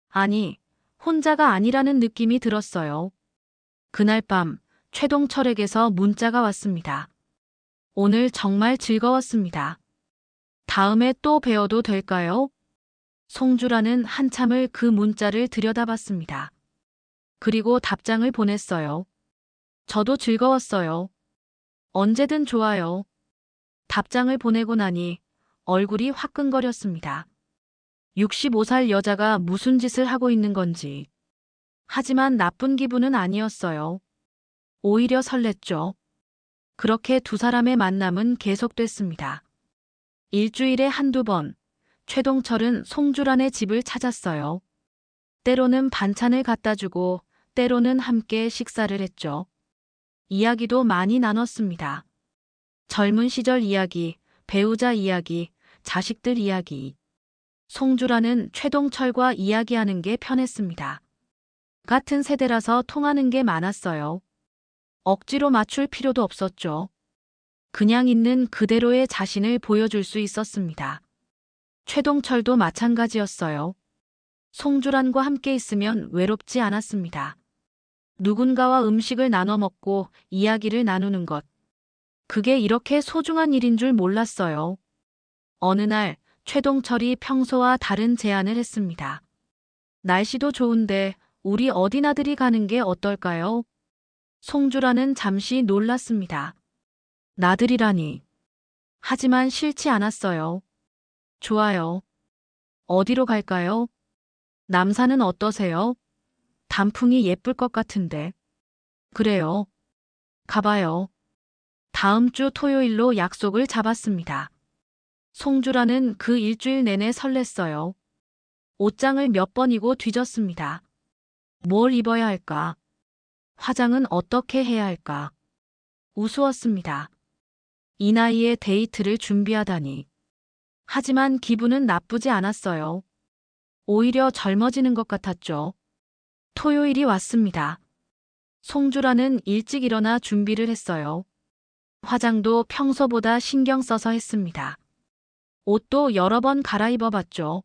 A: 아니, 혼자가 아니라는 느낌이 들었어요. 그날 밤 최동철에게서 문자가 왔습니다. 오늘 정말 즐거웠습니다. 다음에 또 뵈어도 될까요? 송주라는 한참을 그 문자를 들여다봤습니다. 그리고 답장을 보냈어요. 저도 즐거웠어요. 언제든 좋아요. 답장을 보내고 나니 얼굴이 화끈거렸습니다. 65살 여자가 무슨 짓을 하고 있는 건지. 하지만 나쁜 기분은 아니었어요. 오히려 설렜죠. 그렇게 두 사람의 만남은 계속됐습니다. 일주일에 한두 번, 최동철은 송주란의 집을 찾았어요. 때로는 반찬을 갖다 주고 때로는 함께 식사를 했죠. 이야기도 많이 나눴습니다. 젊은 시절 이야기, 배우자 이야기, 자식들 이야기. 송주란은 최동철과 이야기하는 게 편했습니다. 같은 세대라서 통하는 게 많았어요. 억지로 맞출 필요도 없었죠. 그냥 있는 그대로의 자신을 보여줄 수 있었습니다. 최동철도 마찬가지였어요. 송주란과 함께 있으면 외롭지 않았습니다. 누군가와 음식을 나눠 먹고 이야기를 나누는 것. 그게 이렇게 소중한 일인 줄 몰랐어요. 어느 날 최동철이 평소와 다른 제안을 했습니다. 날씨도 좋은데 우리 어디 나들이 가는 게 어떨까요? 송주라는 잠시 놀랐습니다. 나들이라니. 하지만 싫지 않았어요. 좋아요. 어디로 갈까요? 남산은 어떠세요? 단풍이 예쁠 것 같은데. 그래요. 가봐요. 다음 주 토요일로 약속을 잡았습니다. 송주라는 그 일주일 내내 설렜어요. 옷장을 몇 번이고 뒤졌습니다. 뭘 입어야 할까? 화장은 어떻게 해야 할까? 우스웠습니다. 이 나이에 데이트를 준비하다니. 하지만 기분은 나쁘지 않았어요. 오히려 젊어지는 것 같았죠. 토요일이 왔습니다. 송주라는 일찍 일어나 준비를 했어요. 화장도 평소보다 신경 써서 했습니다. 옷도 여러 번 갈아입어 봤죠.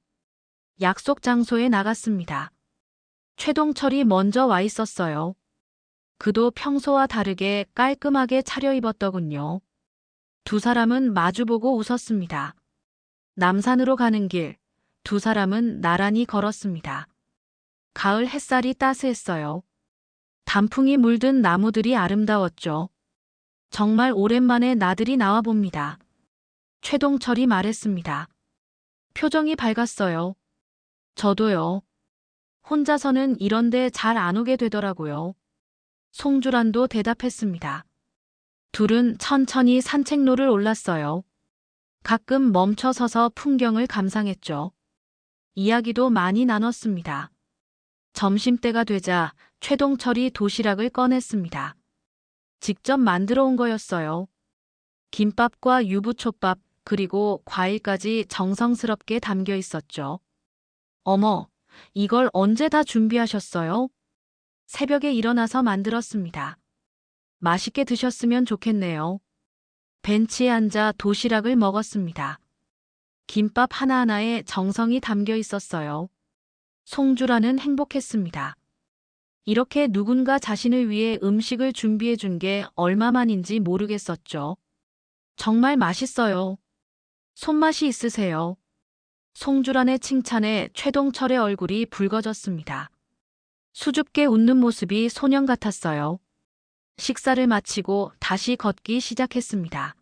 A: 약속 장소에 나갔습니다. 최동철이 먼저 와 있었어요. 그도 평소와 다르게 깔끔하게 차려입었더군요. 두 사람은 마주보고 웃었습니다. 남산으로 가는 길, 두 사람은 나란히 걸었습니다. 가을 햇살이 따스했어요. 단풍이 물든 나무들이 아름다웠죠. 정말 오랜만에 나들이 나와 봅니다. 최동철이 말했습니다. 표정이 밝았어요. 저도요. 혼자서는 이런데 잘 안 오게 되더라고요. 송주란도 대답했습니다. 둘은 천천히 산책로를 올랐어요. 가끔 멈춰 서서 풍경을 감상했죠. 이야기도 많이 나눴습니다. 점심때가 되자 최동철이 도시락을 꺼냈습니다. 직접 만들어 온 거였어요. 김밥과 유부초밥 그리고 과일까지 정성스럽게 담겨 있었죠. 어머, 이걸 언제 다 준비하셨어요? 새벽에 일어나서 만들었습니다. 맛있게 드셨으면 좋겠네요. 벤치에 앉아 도시락을 먹었습니다. 김밥 하나하나에 정성이 담겨 있었어요. 송주라는 행복했습니다. 이렇게 누군가 자신을 위해 음식을 준비해 준 게 얼마만인지 모르겠었죠. 정말 맛있어요. 손맛이 있으세요. 송주란의 칭찬에 최동철의 얼굴이 붉어졌습니다. 수줍게 웃는 모습이 소년 같았어요. 식사를 마치고 다시 걷기 시작했습니다.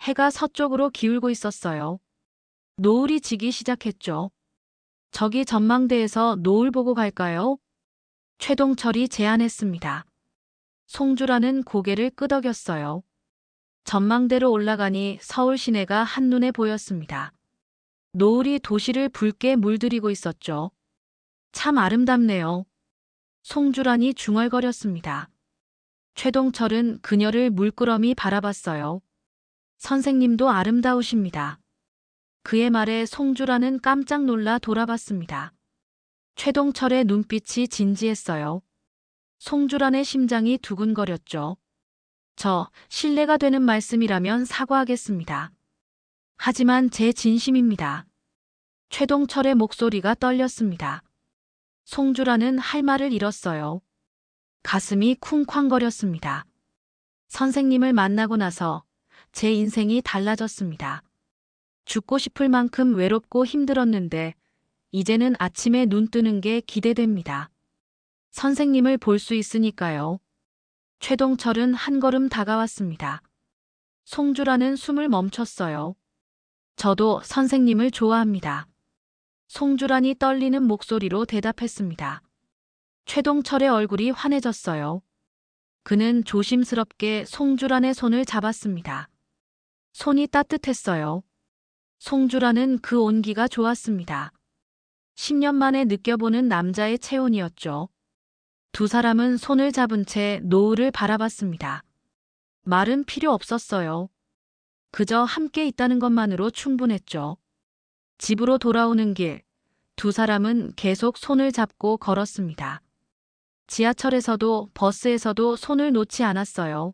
A: 해가 서쪽으로 기울고 있었어요. 노을이 지기 시작했죠. 저기 전망대에서 노을 보고 갈까요? 최동철이 제안했습니다. 송주라는 고개를 끄덕였어요. 전망대로 올라가니 서울 시내가 한눈에 보였습니다. 노을이 도시를 붉게 물들이고 있었죠. 참 아름답네요. 송주란이 중얼거렸습니다. 최동철은 그녀를 물끄러미 바라봤어요. 선생님도 아름다우십니다. 그의 말에 송주란은 깜짝 놀라 돌아봤습니다. 최동철의 눈빛이 진지했어요. 송주란의 심장이 두근거렸죠. 저, 신뢰가 되는 말씀이라면 사과하겠습니다. 하지만 제 진심입니다. 최동철의 목소리가 떨렸습니다. 송주란은 할 말을 잃었어요. 가슴이 쿵쾅거렸습니다. 선생님을 만나고 나서 제 인생이 달라졌습니다. 죽고 싶을 만큼 외롭고 힘들었는데 이제는 아침에 눈 뜨는 게 기대됩니다. 선생님을 볼 수 있으니까요. 최동철은 한 걸음 다가왔습니다. 송주라는 숨을 멈췄어요. 저도 선생님을 좋아합니다. 송주란이 떨리는 목소리로 대답했습니다. 최동철의 얼굴이 환해졌어요. 그는 조심스럽게 송주란의 손을 잡았습니다. 손이 따뜻했어요. 송주란은 그 온기가 좋았습니다. 10년 만에 느껴보는 남자의 체온이었죠. 두 사람은 손을 잡은 채 노을을 바라봤습니다. 말은 필요 없었어요. 그저 함께 있다는 것만으로 충분했죠. 집으로 돌아오는 길, 두 사람은 계속 손을 잡고 걸었습니다. 지하철에서도 버스에서도 손을 놓지 않았어요.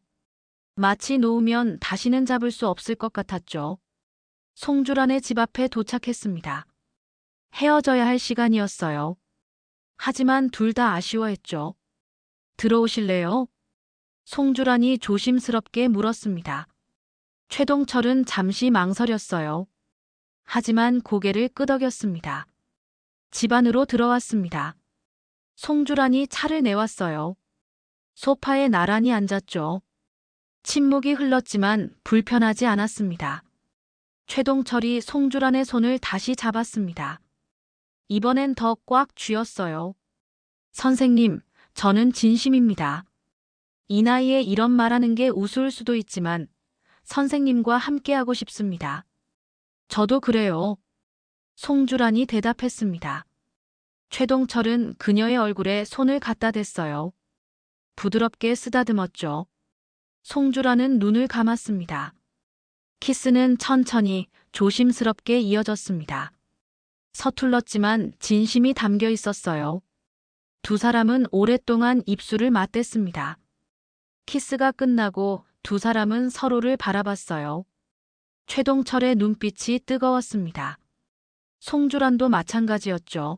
A: 마치 놓으면 다시는 잡을 수 없을 것 같았죠. 송주란의 집 앞에 도착했습니다. 헤어져야 할 시간이었어요. 하지만 둘 다 아쉬워했죠. 들어오실래요? 송주란이 조심스럽게 물었습니다. 최동철은 잠시 망설였어요. 하지만 고개를 끄덕였습니다. 집 안으로 들어왔습니다. 송주란이 차를 내왔어요. 소파에 나란히 앉았죠. 침묵이 흘렀지만 불편하지 않았습니다. 최동철이 송주란의 손을 다시 잡았습니다. 이번엔 더 꽉 쥐었어요. 선생님, 저는 진심입니다. 이 나이에 이런 말하는 게 우스울 수도 있지만 선생님과 함께하고 싶습니다. 저도 그래요. 송주란이 대답했습니다. 최동철은 그녀의 얼굴에 손을 갖다 댔어요. 부드럽게 쓰다듬었죠. 송주란은 눈을 감았습니다. 키스는 천천히 조심스럽게 이어졌습니다. 서툴렀지만 진심이 담겨 있었어요. 두 사람은 오랫동안 입술을 맞댔습니다. 키스가 끝나고 두 사람은 서로를 바라봤어요. 최동철의 눈빛이 뜨거웠습니다. 송주란도 마찬가지였죠.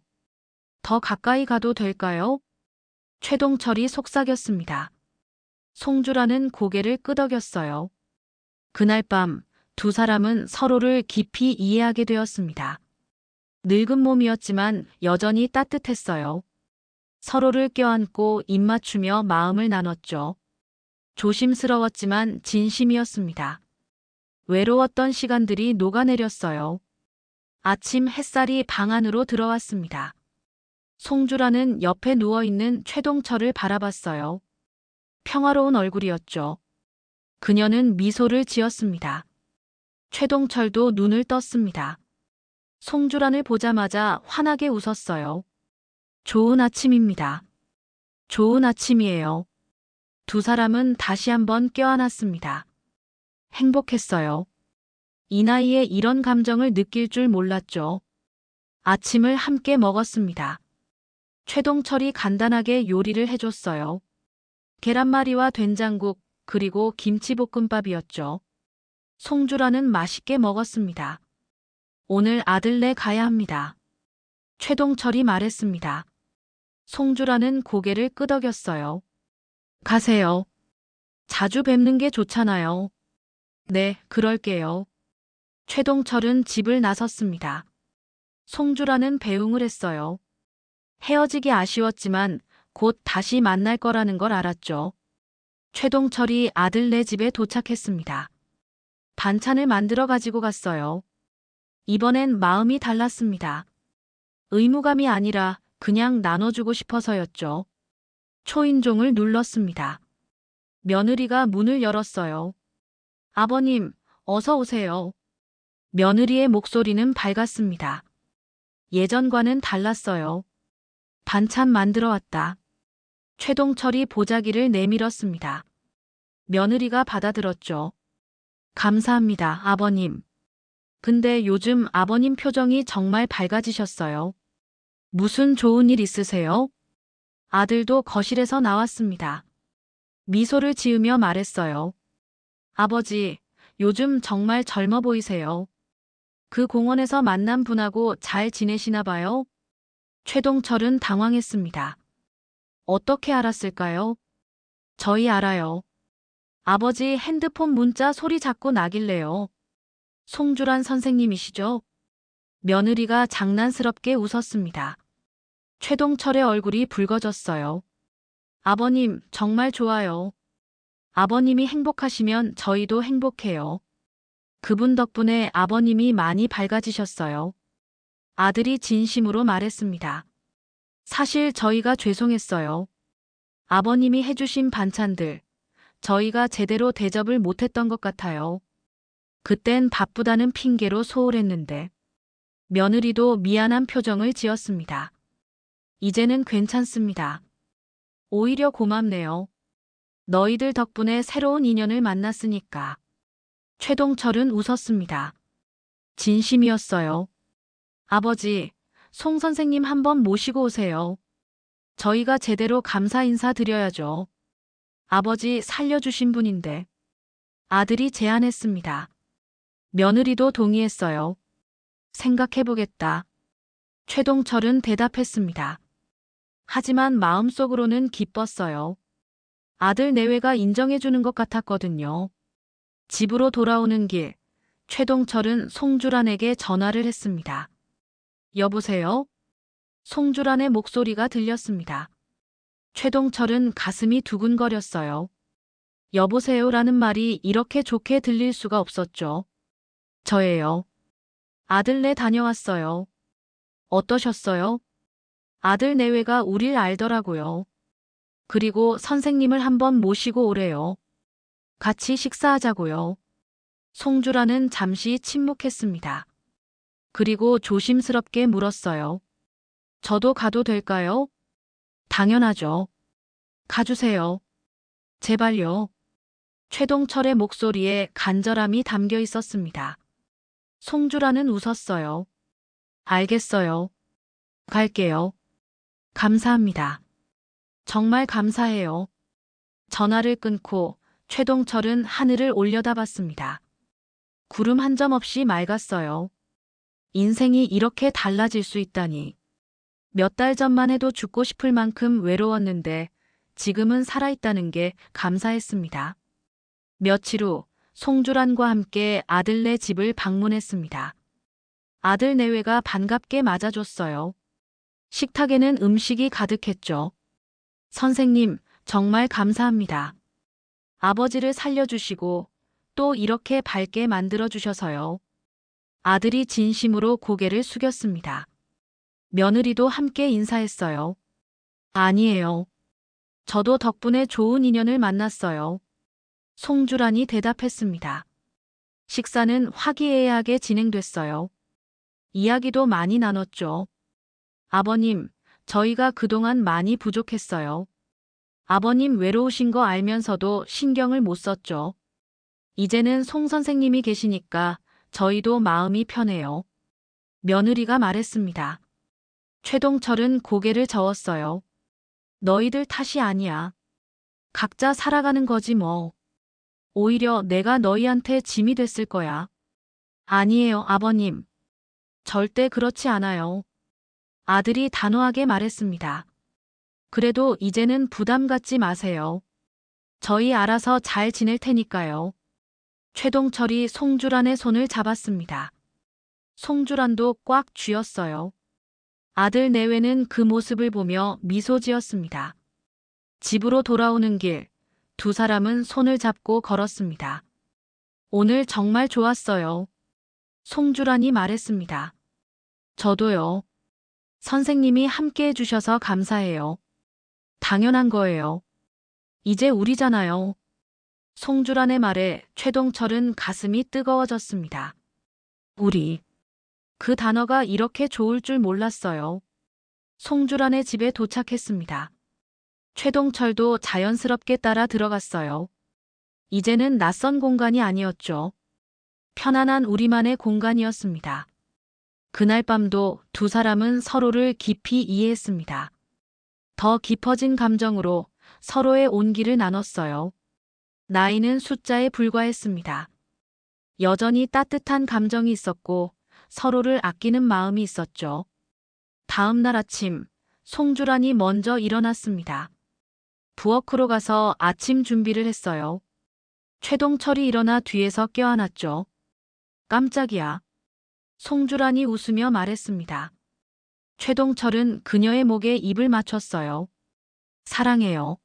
A: 더 가까이 가도 될까요? 최동철이 속삭였습니다. 송주란은 고개를 끄덕였어요. 그날 밤 두 사람은 서로를 깊이 이해하게 되었습니다. 늙은 몸이었지만 여전히 따뜻했어요. 서로를 껴안고 입 맞추며 마음을 나눴죠. 조심스러웠지만 진심이었습니다. 외로웠던 시간들이 녹아내렸어요. 아침 햇살이 방 안으로 들어왔습니다. 송주라는 옆에 누워있는 최동철을 바라봤어요. 평화로운 얼굴이었죠. 그녀는 미소를 지었습니다. 최동철도 눈을 떴습니다. 송주란을 보자마자 환하게 웃었어요. 좋은 아침입니다. 좋은 아침이에요. 두 사람은 다시 한번 껴안았습니다. 행복했어요. 이 나이에 이런 감정을 느낄 줄 몰랐죠. 아침을 함께 먹었습니다. 최동철이 간단하게 요리를 해줬어요. 계란말이와 된장국, 그리고 김치볶음밥이었죠. 송주라는 맛있게 먹었습니다. 오늘 아들네 가야 합니다. 최동철이 말했습니다. 송주라는 고개를 끄덕였어요. 가세요. 자주 뵙는 게 좋잖아요. 네, 그럴게요. 최동철은 집을 나섰습니다. 송주라는 배웅을 했어요. 헤어지기 아쉬웠지만 곧 다시 만날 거라는 걸 알았죠. 최동철이 아들네 집에 도착했습니다. 반찬을 만들어 가지고 갔어요. 이번엔 마음이 달랐습니다. 의무감이 아니라 그냥 나눠주고 싶어서였죠. 초인종을 눌렀습니다. 며느리가 문을 열었어요. 아버님, 어서 오세요. 며느리의 목소리는 밝았습니다. 예전과는 달랐어요. 반찬 만들어 왔다. 최동철이 보자기를 내밀었습니다. 며느리가 받아들었죠. 감사합니다, 아버님. 근데 요즘 아버님 표정이 정말 밝아지셨어요. 무슨 좋은 일 있으세요? 아들도 거실에서 나왔습니다. 미소를 지으며 말했어요. 아버지, 요즘 정말 젊어 보이세요. 그 공원에서 만난 분하고 잘 지내시나 봐요? 최동철은 당황했습니다. 어떻게 알았을까요? 저희 알아요. 아버지 핸드폰 문자 소리 자꾸 나길래요. 송주란 선생님이시죠? 며느리가 장난스럽게 웃었습니다. 최동철의 얼굴이 붉어졌어요. 아버님, 정말 좋아요. 아버님이 행복하시면 저희도 행복해요. 그분 덕분에 아버님이 많이 밝아지셨어요. 아들이 진심으로 말했습니다. 사실 저희가 죄송했어요. 아버님이 해주신 반찬들, 저희가 제대로 대접을 못했던 것 같아요. 그땐 바쁘다는 핑계로 소홀했는데. 며느리도 미안한 표정을 지었습니다. 이제는 괜찮습니다. 오히려 고맙네요. 너희들 덕분에 새로운 인연을 만났으니까. 최동철은 웃었습니다. 진심이었어요. 아버지, 송 선생님 한번 모시고 오세요. 저희가 제대로 감사 인사 드려야죠. 아버지 살려주신 분인데. 아들이 제안했습니다. 며느리도 동의했어요. 생각해보겠다. 최동철은 대답했습니다. 하지만 마음속으로는 기뻤어요. 아들 내외가 인정해주는 것 같았거든요. 집으로 돌아오는 길, 최동철은 송주란에게 전화를 했습니다. 여보세요? 송주란의 목소리가 들렸습니다. 최동철은 가슴이 두근거렸어요. 여보세요라는 말이 이렇게 좋게 들릴 수가 없었죠. 저예요. 아들네 다녀왔어요. 어떠셨어요? 아들 내외가 우릴 알더라고요. 그리고 선생님을 한번 모시고 오래요. 같이 식사하자고요. 송주라는 잠시 침묵했습니다. 그리고 조심스럽게 물었어요. 저도 가도 될까요? 당연하죠. 가주세요. 제발요. 최동철의 목소리에 간절함이 담겨 있었습니다. 송주라는 웃었어요. 알겠어요. 갈게요. 감사합니다. 정말 감사해요. 전화를 끊고 최동철은 하늘을 올려다봤습니다. 구름 한 점 없이 맑았어요. 인생이 이렇게 달라질 수 있다니. 몇 달 전만 해도 죽고 싶을 만큼 외로웠는데 지금은 살아있다는 게 감사했습니다. 며칠 후 송주란과 함께 아들네 집을 방문했습니다. 아들 내외가 반갑게 맞아줬어요. 식탁에는 음식이 가득했죠. 선생님, 정말 감사합니다. 아버지를 살려주시고 또 이렇게 밝게 만들어주셔서요. 아들이 진심으로 고개를 숙였습니다. 며느리도 함께 인사했어요. 아니에요. 저도 덕분에 좋은 인연을 만났어요. 송주란이 대답했습니다. 식사는 화기애애하게 진행됐어요. 이야기도 많이 나눴죠. 아버님, 저희가 그동안 많이 부족했어요. 아버님 외로우신 거 알면서도 신경을 못 썼죠. 이제는 송 선생님이 계시니까 저희도 마음이 편해요. 며느리가 말했습니다. 최동철은 고개를 저었어요. 너희들 탓이 아니야. 각자 살아가는 거지 뭐. 오히려 내가 너희한테 짐이 됐을 거야. 아니에요, 아버님. 절대 그렇지 않아요. 아들이 단호하게 말했습니다. 그래도 이제는 부담 갖지 마세요. 저희 알아서 잘 지낼 테니까요. 최동철이 송주란의 손을 잡았습니다. 송주란도 꽉 쥐었어요. 아들 내외는 그 모습을 보며 미소 지었습니다. 집으로 돌아오는 길, 두 사람은 손을 잡고 걸었습니다. 오늘 정말 좋았어요. 송주란이 말했습니다. 저도요. 선생님이 함께 해주셔서 감사해요. 당연한 거예요. 이제 우리잖아요. 송주란의 말에 최동철은 가슴이 뜨거워졌습니다. 우리. 그 단어가 이렇게 좋을 줄 몰랐어요. 송주란의 집에 도착했습니다. 최동철도 자연스럽게 따라 들어갔어요. 이제는 낯선 공간이 아니었죠. 편안한 우리만의 공간이었습니다. 그날 밤도 두 사람은 서로를 깊이 이해했습니다. 더 깊어진 감정으로 서로의 온기를 나눴어요. 나이는 숫자에 불과했습니다. 여전히 따뜻한 감정이 있었고 서로를 아끼는 마음이 있었죠. 다음 날 아침, 송주란이 먼저 일어났습니다. 부엌으로 가서 아침 준비를 했어요. 최동철이 일어나 뒤에서 껴안았죠. 깜짝이야. 송주란이 웃으며 말했습니다. 최동철은 그녀의 목에 입을 맞췄어요. 사랑해요.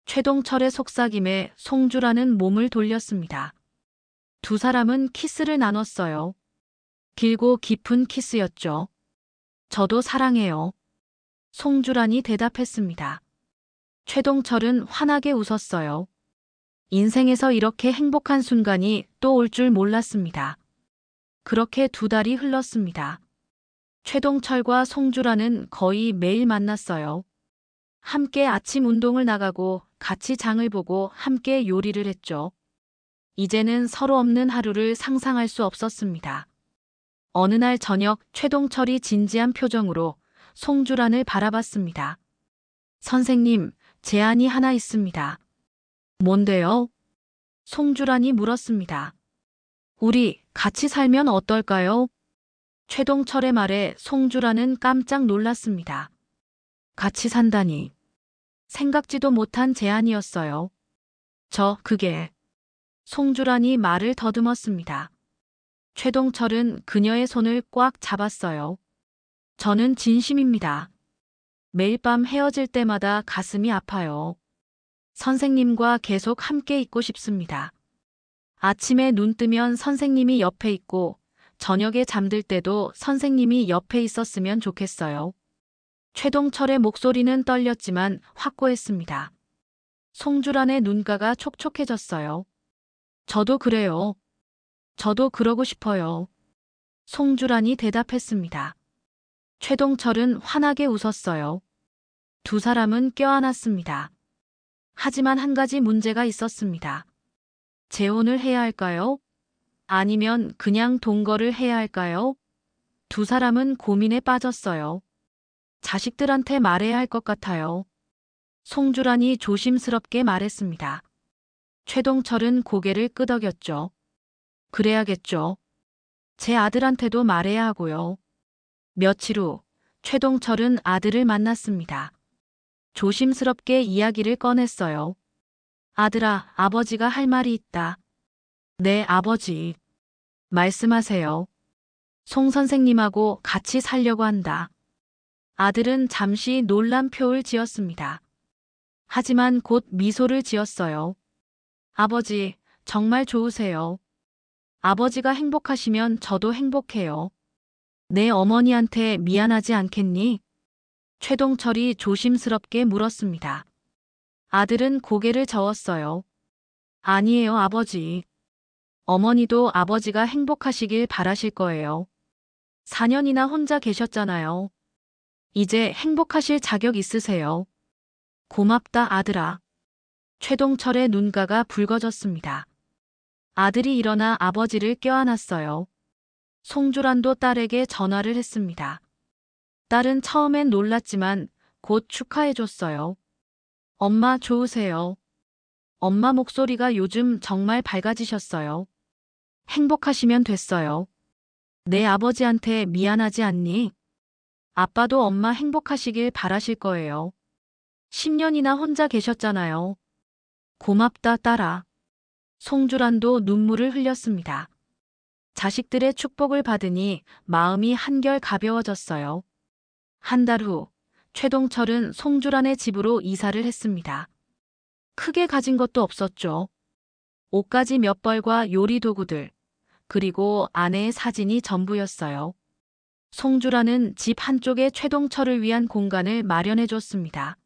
A: 최동철의 속삭임에 송주란은 몸을 돌렸습니다. 두 사람은 키스를 나눴어요. 길고 깊은 키스였죠. 저도 사랑해요. 송주란이 대답했습니다. 최동철은 환하게 웃었어요. 인생에서 이렇게 행복한 순간이 또 올 줄 몰랐습니다. 그렇게 두 달이 흘렀습니다. 최동철과 송주란은 거의 매일 만났어요. 함께 아침 운동을 나가고 같이 장을 보고 함께 요리를 했죠. 이제는 서로 없는 하루를 상상할 수 없었습니다. 어느 날 저녁 최동철이 진지한 표정으로 송주란을 바라봤습니다. 선생님, 제안이 하나 있습니다. 뭔데요? 송주란이 물었습니다. 우리 같이 살면 어떨까요? 최동철의 말에 송주란은 깜짝 놀랐습니다. 같이 산다니. 생각지도 못한 제안이었어요. 그게. 송주란이 말을 더듬었습니다. 최동철은 그녀의 손을 꽉 잡았어요. 저는 진심입니다. 매일 밤 헤어질 때마다 가슴이 아파요. 선생님과 계속 함께 있고 싶습니다. 아침에 눈 뜨면 선생님이 옆에 있고 저녁에 잠들 때도 선생님이 옆에 있었으면 좋겠어요. 최동철의 목소리는 떨렸지만 확고했습니다. 송주란의 눈가가 촉촉해졌어요. 저도 그래요. 저도 그러고 싶어요. 송주란이 대답했습니다. 최동철은 환하게 웃었어요. 두 사람은 껴안았습니다. 하지만 한 가지 문제가 있었습니다. 재혼을 해야 할까요? 아니면 그냥 동거를 해야 할까요? 두 사람은 고민에 빠졌어요. 자식들한테 말해야 할 것 같아요. 송주란이 조심스럽게 말했습니다. 최동철은 고개를 끄덕였죠. 그래야겠죠. 제 아들한테도 말해야 하고요. 며칠 후 최동철은 아들을 만났습니다. 조심스럽게 이야기를 꺼냈어요. 아들아, 아버지가 할 말이 있다. 네, 아버지. 말씀하세요. 송 선생님하고 같이 살려고 한다. 아들은 잠시 놀란 표를 지었습니다. 하지만 곧 미소를 지었어요. 아버지, 정말 좋으세요. 아버지가 행복하시면 저도 행복해요. 내 어머니한테 미안하지 않겠니? 최동철이 조심스럽게 물었습니다. 아들은 고개를 저었어요. 아니에요, 아버지. 어머니도 아버지가 행복하시길 바라실 거예요. 4년이나 혼자 계셨잖아요. 이제 행복하실 자격 있으세요. 고맙다, 아들아. 최동철의 눈가가 붉어졌습니다. 아들이 일어나 아버지를 껴안았어요. 송주란도 딸에게 전화를 했습니다. 딸은 처음엔 놀랐지만 곧 축하해줬어요. 엄마 좋으세요. 엄마 목소리가 요즘 정말 밝아지셨어요. 행복하시면 됐어요. 내 아버지한테 미안하지 않니? 아빠도 엄마 행복하시길 바라실 거예요. 10년이나 혼자 계셨잖아요. 고맙다, 딸아. 송주란도 눈물을 흘렸습니다. 자식들의 축복을 받으니 마음이 한결 가벼워졌어요. 한 달 후, 최동철은 송주란의 집으로 이사를 했습니다. 크게 가진 것도 없었죠. 옷가지 몇 벌과 요리 도구들, 그리고 아내의 사진이 전부였어요. 송주란은 집 한쪽에 최동철을 위한 공간을 마련해 줬습니다.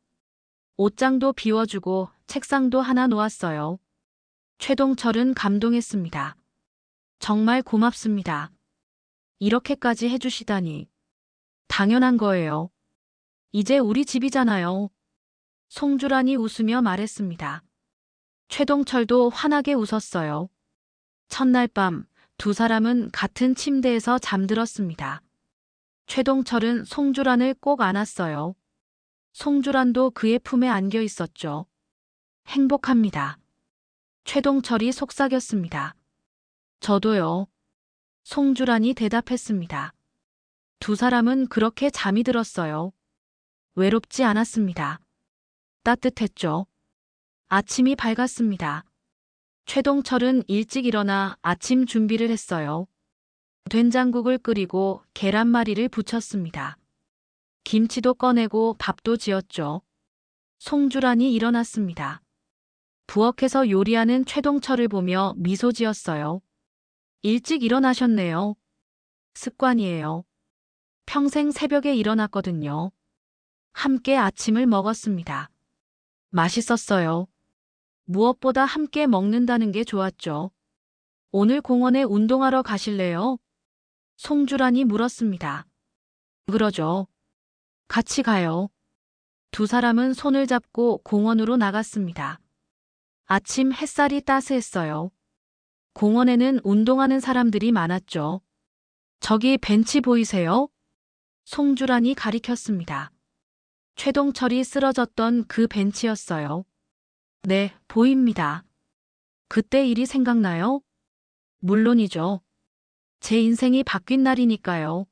A: 옷장도 비워주고 책상도 하나 놓았어요. 최동철은 감동했습니다. 정말 고맙습니다. 이렇게까지 해주시다니. 당연한 거예요. 이제 우리 집이잖아요. 송주란이 웃으며 말했습니다. 최동철도 환하게 웃었어요. 첫날 밤 두 사람은 같은 침대에서 잠들었습니다. 최동철은 송주란을 꼭 안았어요. 송주란도 그의 품에 안겨 있었죠. 행복합니다. 최동철이 속삭였습니다. 저도요. 송주란이 대답했습니다. 두 사람은 그렇게 잠이 들었어요. 외롭지 않았습니다. 따뜻했죠. 아침이 밝았습니다. 최동철은 일찍 일어나 아침 준비를 했어요. 된장국을 끓이고 계란말이를 부쳤습니다. 김치도 꺼내고 밥도 지었죠. 송주란이 일어났습니다. 부엌에서 요리하는 최동철을 보며 미소 지었어요. 일찍 일어나셨네요. 습관이에요. 평생 새벽에 일어났거든요. 함께 아침을 먹었습니다. 맛있었어요. 무엇보다 함께 먹는다는 게 좋았죠. 오늘 공원에 운동하러 가실래요? 송주란이 물었습니다. 그러죠. 같이 가요. 두 사람은 손을 잡고 공원으로 나갔습니다. 아침 햇살이 따스했어요. 공원에는 운동하는 사람들이 많았죠. 저기 벤치 보이세요? 송주란이 가리켰습니다. 최동철이 쓰러졌던 그 벤치였어요. 네, 보입니다. 그때 일이 생각나요? 물론이죠. 제 인생이 바뀐 날이니까요.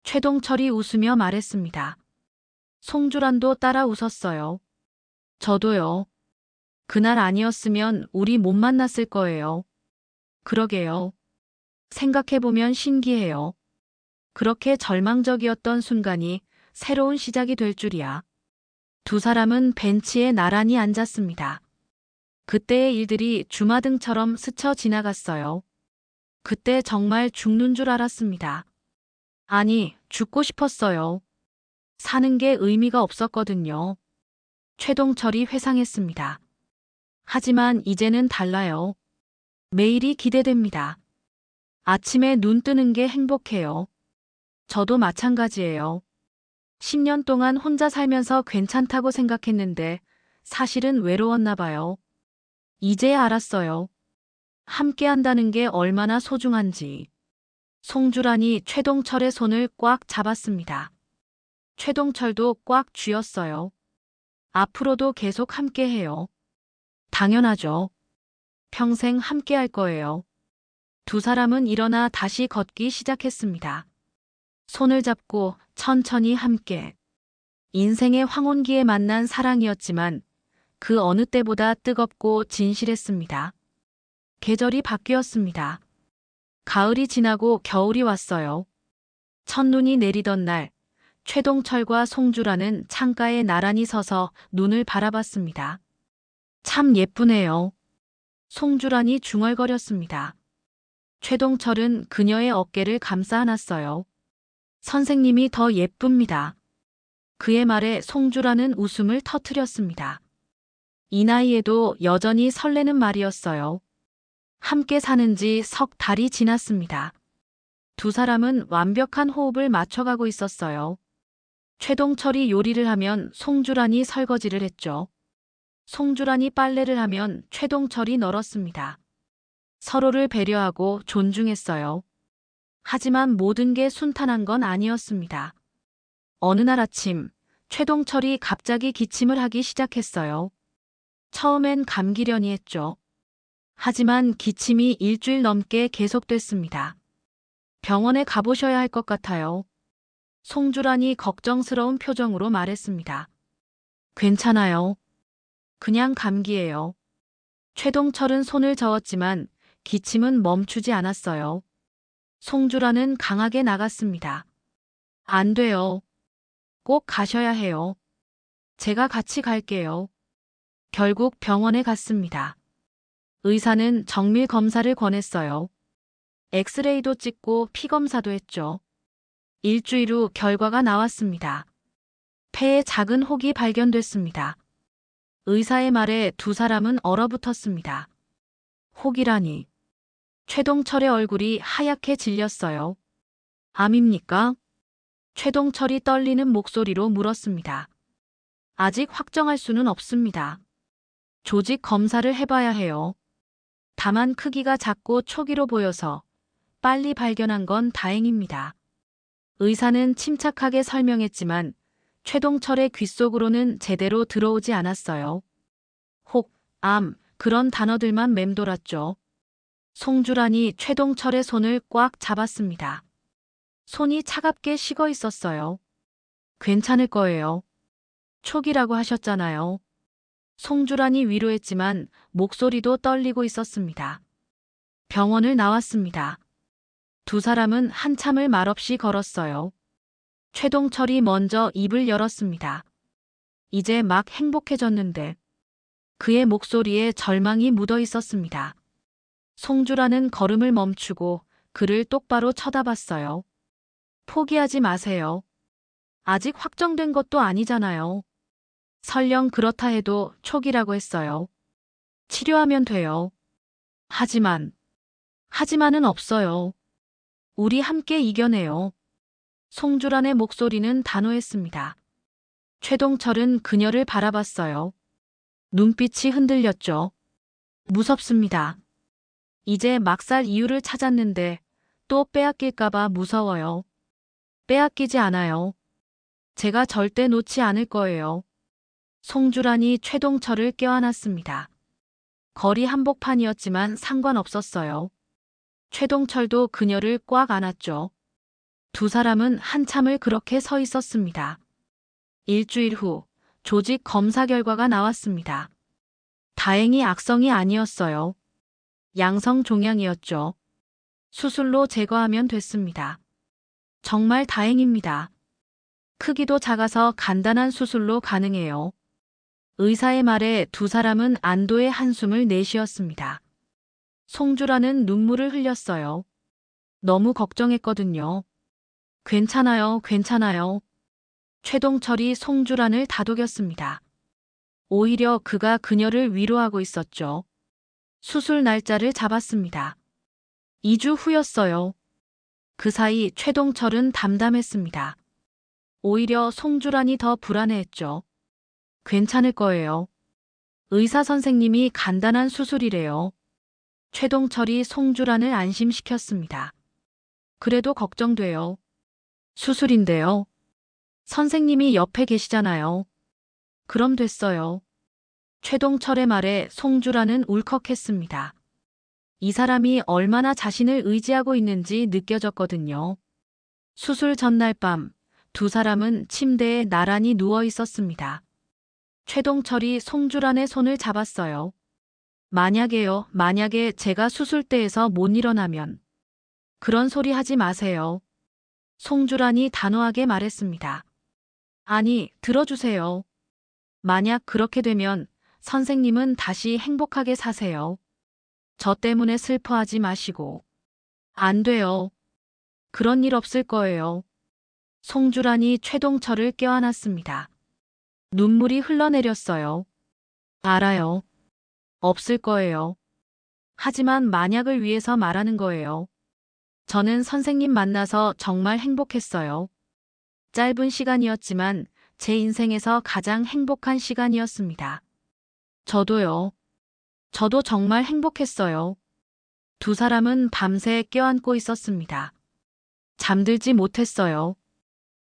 A: 최동철이 웃으며 말했습니다. 송주란도 따라 웃었어요. 저도요. 그날 아니었으면 우리 못 만났을 거예요. 그러게요. 생각해보면 신기해요. 그렇게 절망적이었던 순간이 새로운 시작이 될 줄이야. 두 사람은 벤치에 나란히 앉았습니다. 그때의 일들이 주마등처럼 스쳐 지나갔어요. 그때 정말 죽는 줄 알았습니다. 아니, 죽고 싶었어요. 사는 게 의미가 없었거든요. 최동철이 회상했습니다. 하지만 이제는 달라요. 매일이 기대됩니다. 아침에 눈 뜨는 게 행복해요. 저도 마찬가지예요. 10년 동안 혼자 살면서 괜찮다고 생각했는데 사실은 외로웠나 봐요. 이제야 알았어요. 함께 한다는 게 얼마나 소중한지. 송주란이 최동철의 손을 꽉 잡았습니다. 최동철도 꽉 쥐었어요. 앞으로도 계속 함께 해요. 당연하죠. 평생 함께 할 거예요. 두 사람은 일어나 다시 걷기 시작했습니다. 손을 잡고 천천히 함께. 인생의 황혼기에 만난 사랑이었지만 그 어느 때보다 뜨겁고 진실했습니다. 계절이 바뀌었습니다. 가을이 지나고 겨울이 왔어요. 첫눈이 내리던 날, 최동철과 송주라는 창가에 나란히 서서 눈을 바라봤습니다. 참 예쁘네요. 송주란이 중얼거렸습니다. 최동철은 그녀의 어깨를 감싸 안았어요. 선생님이 더 예쁩니다. 그의 말에 송주란은 웃음을 터뜨렸습니다. 이 나이에도 여전히 설레는 말이었어요. 함께 사는 지 석 달이 지났습니다. 두 사람은 완벽한 호흡을 맞춰가고 있었어요. 최동철이 요리를 하면 송주란이 설거지를 했죠. 송주란이 빨래를 하면 최동철이 널었습니다. 서로를 배려하고 존중했어요. 하지만 모든 게 순탄한 건 아니었습니다. 어느 날 아침, 최동철이 갑자기 기침을 하기 시작했어요. 처음엔 감기려니 했죠. 하지만 기침이 일주일 넘게 계속됐습니다. 병원에 가보셔야 할 것 같아요. 송주란이 걱정스러운 표정으로 말했습니다. 괜찮아요. 그냥 감기예요. 최동철은 손을 저었지만 기침은 멈추지 않았어요. 송주란은 강하게 나갔습니다. 안 돼요. 꼭 가셔야 해요. 제가 같이 갈게요. 결국 병원에 갔습니다. 의사는 정밀 검사를 권했어요. 엑스레이도 찍고 피 검사도 했죠. 일주일 후 결과가 나왔습니다. 폐에 작은 혹이 발견됐습니다. 의사의 말에 두 사람은 얼어붙었습니다. 혹이라니. 최동철의 얼굴이 하얗게 질렸어요. 암입니까? 최동철이 떨리는 목소리로 물었습니다. 아직 확정할 수는 없습니다. 조직 검사를 해봐야 해요. 다만 크기가 작고 초기로 보여서 빨리 발견한 건 다행입니다. 의사는 침착하게 설명했지만 최동철의 귓속으로는 제대로 들어오지 않았어요. 혹, 암, 그런 단어들만 맴돌았죠. 송주란이 최동철의 손을 꽉 잡았습니다. 손이 차갑게 식어 있었어요. 괜찮을 거예요. 초기라고 하셨잖아요. 송주란이 위로했지만 목소리도 떨리고 있었습니다. 병원을 나왔습니다. 두 사람은 한참을 말없이 걸었어요. 최동철이 먼저 입을 열었습니다. 이제 막 행복해졌는데. 그의 목소리에 절망이 묻어 있었습니다. 송주라는 걸음을 멈추고 그를 똑바로 쳐다봤어요. 포기하지 마세요. 아직 확정된 것도 아니잖아요. 설령 그렇다 해도 초기라고 했어요. 치료하면 돼요. 하지만은 없어요. 우리 함께 이겨내요. 송주란의 목소리는 단호했습니다. 최동철은 그녀를 바라봤어요. 눈빛이 흔들렸죠. 무섭습니다. 이제 막 살 이유를 찾았는데 또 빼앗길까봐 무서워요. 빼앗기지 않아요. 제가 절대 놓지 않을 거예요. 송주란이 최동철을 껴안았습니다. 거리 한복판이었지만 상관없었어요. 최동철도 그녀를 꽉 안았죠. 두 사람은 한참을 그렇게 서 있었습니다. 일주일 후 조직 검사 결과가 나왔습니다. 다행히 악성이 아니었어요. 양성 종양이었죠. 수술로 제거하면 됐습니다. 정말 다행입니다. 크기도 작아서 간단한 수술로 가능해요. 의사의 말에 두 사람은 안도의 한숨을 내쉬었습니다. 송주라는 눈물을 흘렸어요. 너무 걱정했거든요. 괜찮아요. 최동철이 송주란을 다독였습니다. 오히려 그가 그녀를 위로하고 있었죠. 수술 날짜를 잡았습니다. 2주 후였어요. 그 사이 최동철은 담담했습니다. 오히려 송주란이 더 불안해했죠. 괜찮을 거예요. 의사 선생님이 간단한 수술이래요. 최동철이 송주란을 안심시켰습니다. 그래도 걱정돼요. 수술인데요. 선생님이 옆에 계시잖아요. 그럼 됐어요. 최동철의 말에 송주란은 울컥했습니다. 이 사람이 얼마나 자신을 의지하고 있는지 느껴졌거든요. 수술 전날 밤, 두 사람은 침대에 나란히 누워 있었습니다. 최동철이 송주란의 손을 잡았어요. 만약에 제가 수술대에서 못 일어나면. 그런 소리 하지 마세요. 송주란이 단호하게 말했습니다. 아니, 들어주세요. 만약 그렇게 되면 선생님은 다시 행복하게 사세요. 저 때문에 슬퍼하지 마시고. 안 돼요. 그런 일 없을 거예요. 송주란이 최동철을 껴안았습니다. 눈물이 흘러내렸어요. 알아요. 없을 거예요. 하지만 만약을 위해서 말하는 거예요. 저는 선생님 만나서 정말 행복했어요. 짧은 시간이었지만 제 인생에서 가장 행복한 시간이었습니다. 저도요. 저도 정말 행복했어요. 두 사람은 밤새 껴안고 있었습니다. 잠들지 못했어요.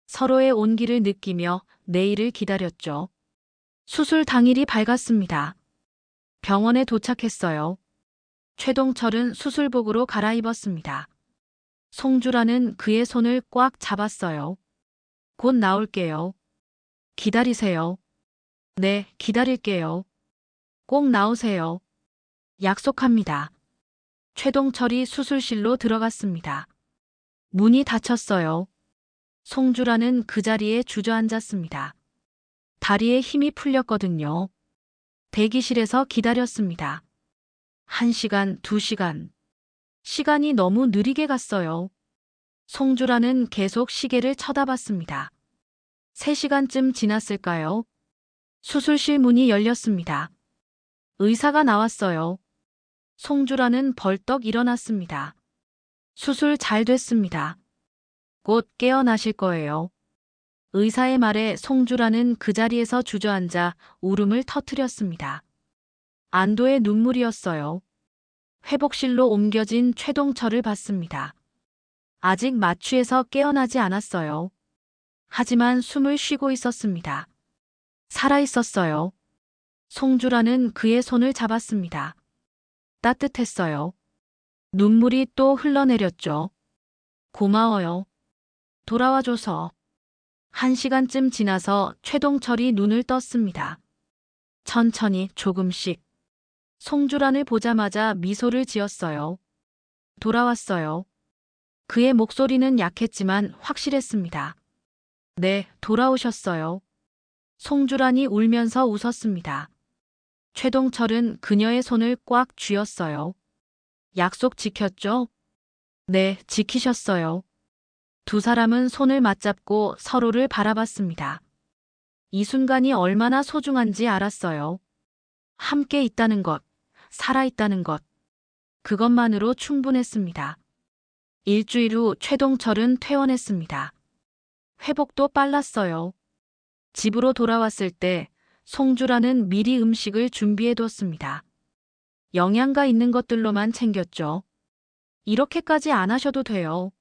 A: 서로의 온기를 느끼며 내일을 기다렸죠. 수술 당일이 밝았습니다. 병원에 도착했어요. 최동철은 수술복으로 갈아입었습니다. 송주라는 그의 손을 꽉 잡았어요. 곧 나올게요. 기다리세요. 네, 기다릴게요. 꼭 나오세요. 약속합니다. 최동철이 수술실로 들어갔습니다. 문이 닫혔어요. 송주라는 그 자리에 주저앉았습니다. 다리에 힘이 풀렸거든요. 대기실에서 기다렸습니다. 1시간, 2시간. 시간이 너무 느리게 갔어요. 송주라는 계속 시계를 쳐다봤습니다. 3시간쯤 지났을까요? 수술실 문이 열렸습니다. 의사가 나왔어요. 송주라는 벌떡 일어났습니다. 수술 잘 됐습니다. 곧 깨어나실 거예요. 의사의 말에 송주라는 그 자리에서 주저앉아 울음을 터뜨렸습니다. 안도의 눈물이었어요. 회복실로 옮겨진 최동철을 봤습니다. 아직 마취에서 깨어나지 않았어요. 하지만 숨을 쉬고 있었습니다. 살아 있었어요. 송주라는 그의 손을 잡았습니다. 따뜻했어요. 눈물이 또 흘러내렸죠. 고마워요. 돌아와줘서. 1시간쯤 지나서 최동철이 눈을 떴습니다. 천천히 조금씩. 송주란을 보자마자 미소를 지었어요. 돌아왔어요. 그의 목소리는 약했지만 확실했습니다. 네, 돌아오셨어요. 송주란이 울면서 웃었습니다. 최동철은 그녀의 손을 꽉 쥐었어요. 약속 지켰죠? 네, 지키셨어요. 두 사람은 손을 맞잡고 서로를 바라봤습니다. 이 순간이 얼마나 소중한지 알았어요. 함께 있다는 것, 살아있다는 것. 그것만으로 충분했습니다. 일주일 후 최동철은 퇴원했습니다. 회복도 빨랐어요. 집으로 돌아왔을 때 송주라는 미리 음식을 준비해뒀습니다. 영양가 있는 것들로만 챙겼죠. 이렇게까지 안 하셔도 돼요.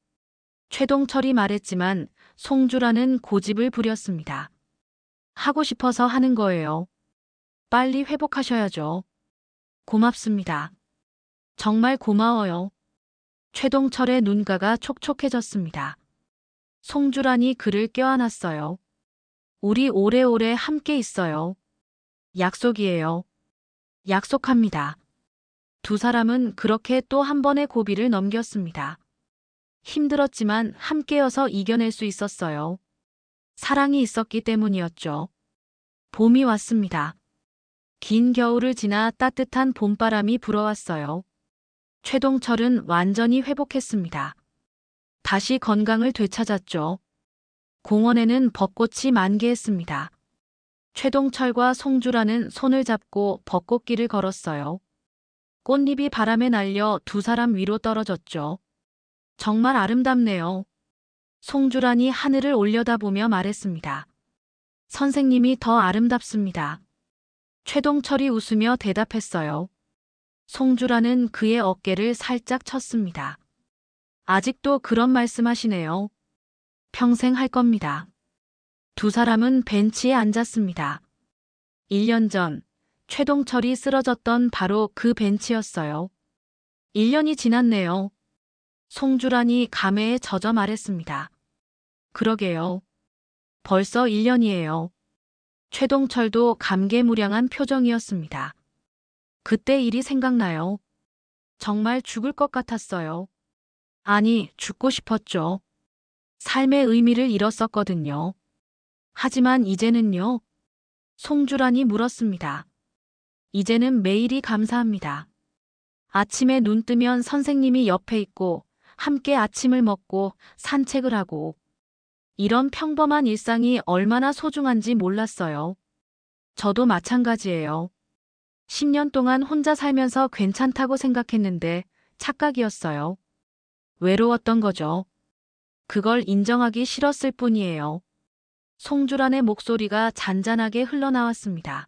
A: 최동철이 말했지만 송주라는 고집을 부렸습니다. 하고 싶어서 하는 거예요. 빨리 회복하셔야죠. 고맙습니다. 정말 고마워요. 최동철의 눈가가 촉촉해졌습니다. 송주란이 그를 껴안았어요. 우리 오래오래 함께 있어요. 약속이에요. 약속합니다. 두 사람은 그렇게 또 한 번의 고비를 넘겼습니다. 힘들었지만 함께여서 이겨낼 수 있었어요. 사랑이 있었기 때문이었죠. 봄이 왔습니다. 긴 겨울을 지나 따뜻한 봄바람이 불어왔어요. 최동철은 완전히 회복했습니다. 다시 건강을 되찾았죠. 공원에는 벚꽃이 만개했습니다. 최동철과 송주라는 손을 잡고 벚꽃길을 걸었어요. 꽃잎이 바람에 날려 두 사람 위로 떨어졌죠. 정말 아름답네요. 송주란이 하늘을 올려다보며 말했습니다. 선생님이 더 아름답습니다. 최동철이 웃으며 대답했어요. 송주라는 그의 어깨를 살짝 쳤습니다. 아직도 그런 말씀하시네요. 평생 할 겁니다. 두 사람은 벤치에 앉았습니다. 1년 전 최동철이 쓰러졌던 바로 그 벤치였어요. 1년이 지났네요. 송주란이 감회에 젖어 말했습니다. 그러게요. 벌써 1년이에요. 최동철도 감개무량한 표정이었습니다. 그때 일이 생각나요. 정말 죽을 것 같았어요. 아니, 죽고 싶었죠. 삶의 의미를 잃었었거든요. 하지만 이제는요? 송주란이 물었습니다. 이제는 매일이 감사합니다. 아침에 눈 뜨면 선생님이 옆에 있고 함께 아침을 먹고 산책을 하고 이런 평범한 일상이 얼마나 소중한지 몰랐어요. 저도 마찬가지예요. 10년 동안 혼자 살면서 괜찮다고 생각했는데 착각이었어요. 외로웠던 거죠. 그걸 인정하기 싫었을 뿐이에요. 송주란의 목소리가 잔잔하게 흘러나왔습니다.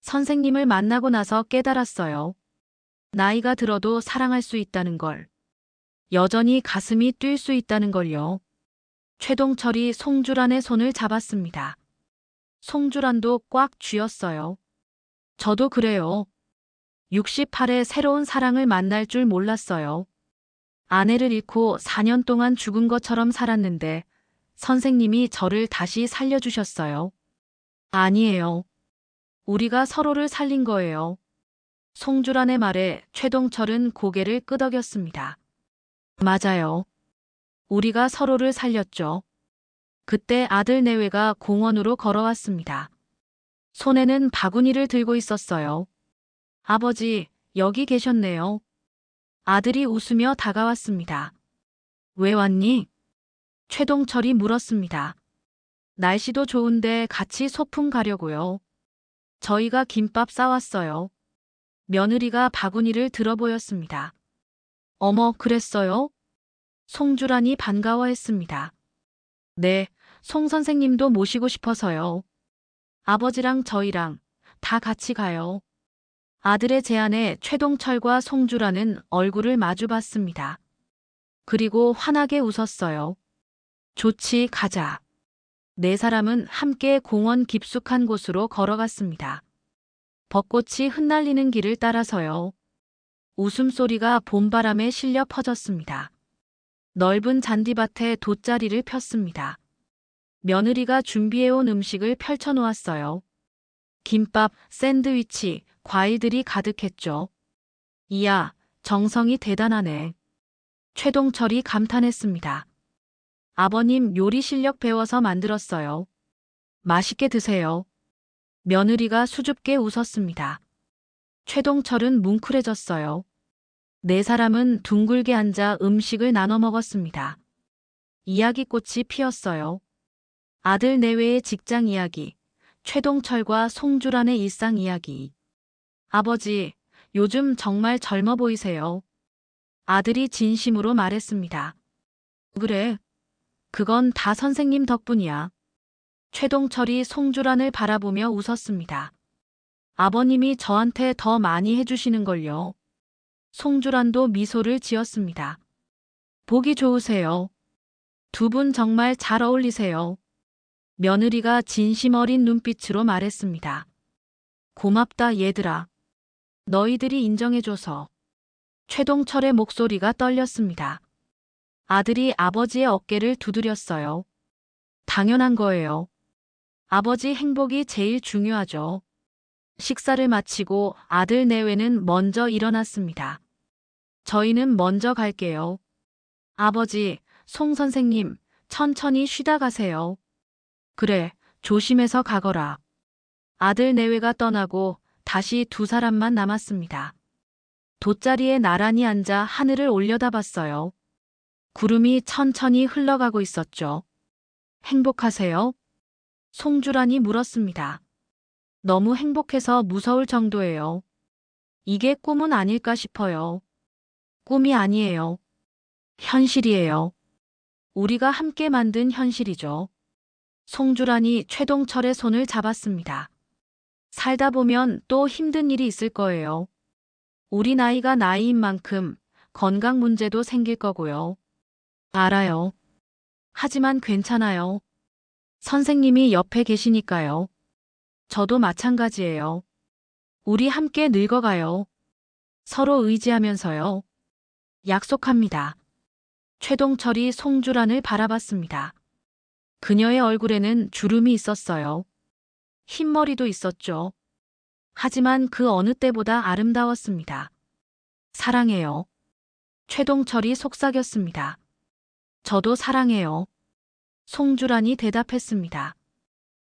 A: 선생님을 만나고 나서 깨달았어요. 나이가 들어도 사랑할 수 있다는 걸. 여전히 가슴이 뛸 수 있다는 걸요. 최동철이 송주란의 손을 잡았습니다. 송주란도 꽉 쥐었어요. 저도 그래요. 68에 새로운 사랑을 만날 줄 몰랐어요. 아내를 잃고 4년 동안 죽은 것처럼 살았는데 선생님이 저를 다시 살려주셨어요. 아니에요. 우리가 서로를 살린 거예요. 송주란의 말에 최동철은 고개를 끄덕였습니다. 맞아요. 우리가 서로를 살렸죠. 그때 아들 내외가 공원으로 걸어왔습니다. 손에는 바구니를 들고 있었어요. 아버지, 여기 계셨네요. 아들이 웃으며 다가왔습니다. 왜 왔니? 최동철이 물었습니다. 날씨도 좋은데 같이 소풍 가려고요. 저희가 김밥 싸왔어요. 며느리가 바구니를 들어 보였습니다. 어머, 그랬어요? 송주란이 반가워했습니다. 네, 송 선생님도 모시고 싶어서요. 아버지랑 저희랑 다 같이 가요. 아들의 제안에 최동철과 송주란은 얼굴을 마주봤습니다. 그리고 환하게 웃었어요. 좋지, 가자. 네 사람은 함께 공원 깊숙한 곳으로 걸어갔습니다. 벚꽃이 흩날리는 길을 따라서요. 웃음소리가 봄바람에 실려 퍼졌습니다. 넓은 잔디밭에 돗자리를 폈습니다. 며느리가 준비해온 음식을 펼쳐놓았어요. 김밥, 샌드위치, 과일들이 가득했죠. 이야, 정성이 대단하네. 최동철이 감탄했습니다. 아버님 요리 실력 배워서 만들었어요. 맛있게 드세요. 며느리가 수줍게 웃었습니다. 최동철은 뭉클해졌어요. 네 사람은 둥글게 앉아 음식을 나눠 먹었습니다. 이야기꽃이 피었어요. 아들 내외의 직장 이야기, 최동철과 송주란의 일상 이야기. 아버지, 요즘 정말 젊어 보이세요. 아들이 진심으로 말했습니다. 그래, 그건 다 선생님 덕분이야. 최동철이 송주란을 바라보며 웃었습니다. 아버님이 저한테 더 많이 해주시는걸요. 송주란도 미소를 지었습니다. 보기 좋으세요. 두 분 정말 잘 어울리세요. 며느리가 진심 어린 눈빛으로 말했습니다. 고맙다 얘들아. 너희들이 인정해줘서. 최동철의 목소리가 떨렸습니다. 아들이 아버지의 어깨를 두드렸어요. 당연한 거예요. 아버지 행복이 제일 중요하죠. 식사를 마치고 아들 내외는 먼저 일어났습니다. 저희는 먼저 갈게요. 아버지, 송 선생님, 천천히 쉬다 가세요. 그래, 조심해서 가거라. 아들 내외가 떠나고 다시 두 사람만 남았습니다. 돗자리에 나란히 앉아 하늘을 올려다봤어요. 구름이 천천히 흘러가고 있었죠. 행복하세요? 송주란이 물었습니다. 너무 행복해서 무서울 정도예요. 이게 꿈은 아닐까 싶어요. 꿈이 아니에요. 현실이에요. 우리가 함께 만든 현실이죠. 송주란이 최동철의 손을 잡았습니다. 살다 보면 또 힘든 일이 있을 거예요. 우리 나이가 나이인 만큼 건강 문제도 생길 거고요. 알아요. 하지만 괜찮아요. 선생님이 옆에 계시니까요. 저도 마찬가지예요. 우리 함께 늙어가요. 서로 의지하면서요. 약속합니다. 최동철이 송주란을 바라봤습니다. 그녀의 얼굴에는 주름이 있었어요. 흰머리도 있었죠. 하지만 그 어느 때보다 아름다웠습니다. 사랑해요. 최동철이 속삭였습니다. 저도 사랑해요. 송주란이 대답했습니다.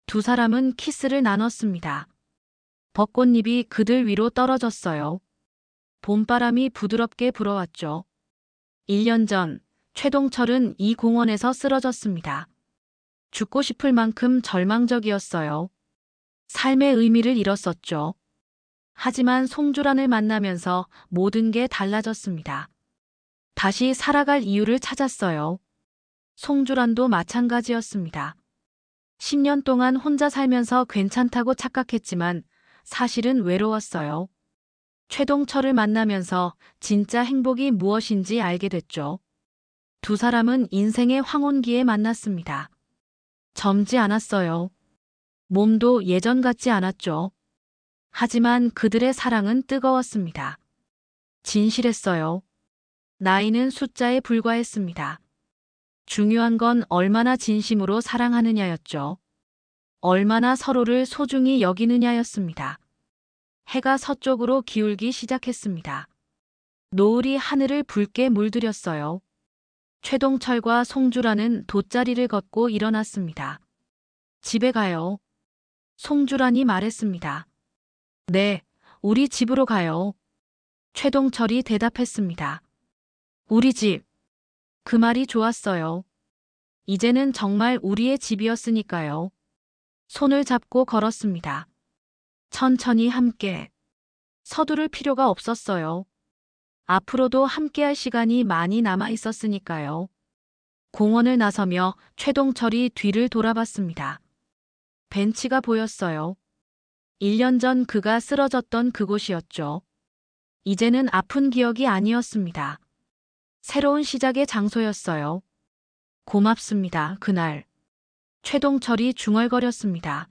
A: 두 사람은 키스를 나눴습니다. 벚꽃잎이 그들 위로 떨어졌어요. 봄바람이 부드럽게 불어왔죠. 1년 전 최동철은 이 공원에서 쓰러졌습니다. 죽고 싶을 만큼 절망적이었어요. 삶의 의미를 잃었었죠. 하지만 송주란을 만나면서 모든 게 달라졌습니다. 다시 살아갈 이유를 찾았어요. 송주란도 마찬가지였습니다. 10년 동안 혼자 살면서 괜찮다고 착각했지만 사실은 외로웠어요. 최동철을 만나면서 진짜 행복이 무엇인지 알게 됐죠. 두 사람은 인생의 황혼기에 만났습니다. 젊지 않았어요. 몸도 예전 같지 않았죠. 하지만 그들의 사랑은 뜨거웠습니다. 진실했어요. 나이는 숫자에 불과했습니다. 중요한 건 얼마나 진심으로 사랑하느냐였죠. 얼마나 서로를 소중히 여기느냐였습니다. 해가 서쪽으로 기울기 시작했습니다. 노을이 하늘을 붉게 물들였어요. 최동철과 송주란은 돗자리를 걷고 일어났습니다. 집에 가요. 송주란이 말했습니다. 네, 우리 집으로 가요. 최동철이 대답했습니다. 우리 집. 그 말이 좋았어요. 이제는 정말 우리의 집이었으니까요. 손을 잡고 걸었습니다. 천천히 함께. 서두를 필요가 없었어요. 앞으로도 함께할 시간이 많이 남아 있었으니까요. 공원을 나서며 최동철이 뒤를 돌아봤습니다. 벤치가 보였어요. 1년 전 그가 쓰러졌던 그곳이었죠. 이제는 아픈 기억이 아니었습니다. 새로운 시작의 장소였어요. 고맙습니다, 그날. 최동철이 중얼거렸습니다.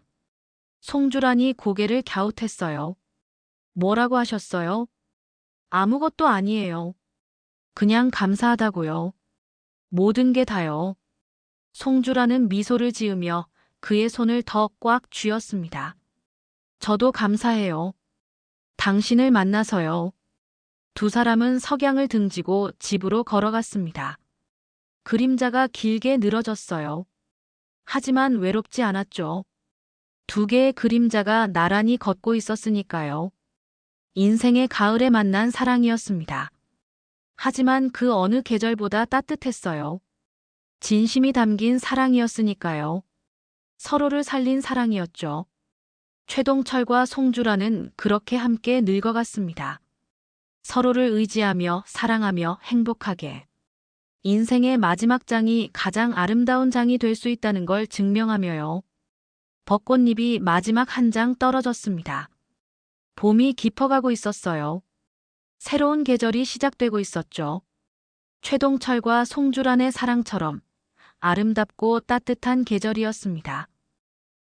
A: 송주란이 고개를 갸웃했어요. 뭐라고 하셨어요? 아무것도 아니에요. 그냥 감사하다고요. 모든 게 다요. 송주란은 미소를 지으며 그의 손을 더 꽉 쥐었습니다. 저도 감사해요. 당신을 만나서요. 두 사람은 석양을 등지고 집으로 걸어갔습니다. 그림자가 길게 늘어졌어요. 하지만 외롭지 않았죠. 두 개의 그림자가 나란히 걷고 있었으니까요. 인생의 가을에 만난 사랑이었습니다. 하지만 그 어느 계절보다 따뜻했어요. 진심이 담긴 사랑이었으니까요. 서로를 살린 사랑이었죠. 최동철과 송주란은 그렇게 함께 늙어갔습니다. 서로를 의지하며 사랑하며 행복하게. 인생의 마지막 장이 가장 아름다운 장이 될 수 있다는 걸 증명하며요. 벚꽃잎이 마지막 한 장 떨어졌습니다. 봄이 깊어가고 있었어요. 새로운 계절이 시작되고 있었죠. 최동철과 송주란의 사랑처럼 아름답고 따뜻한 계절이었습니다.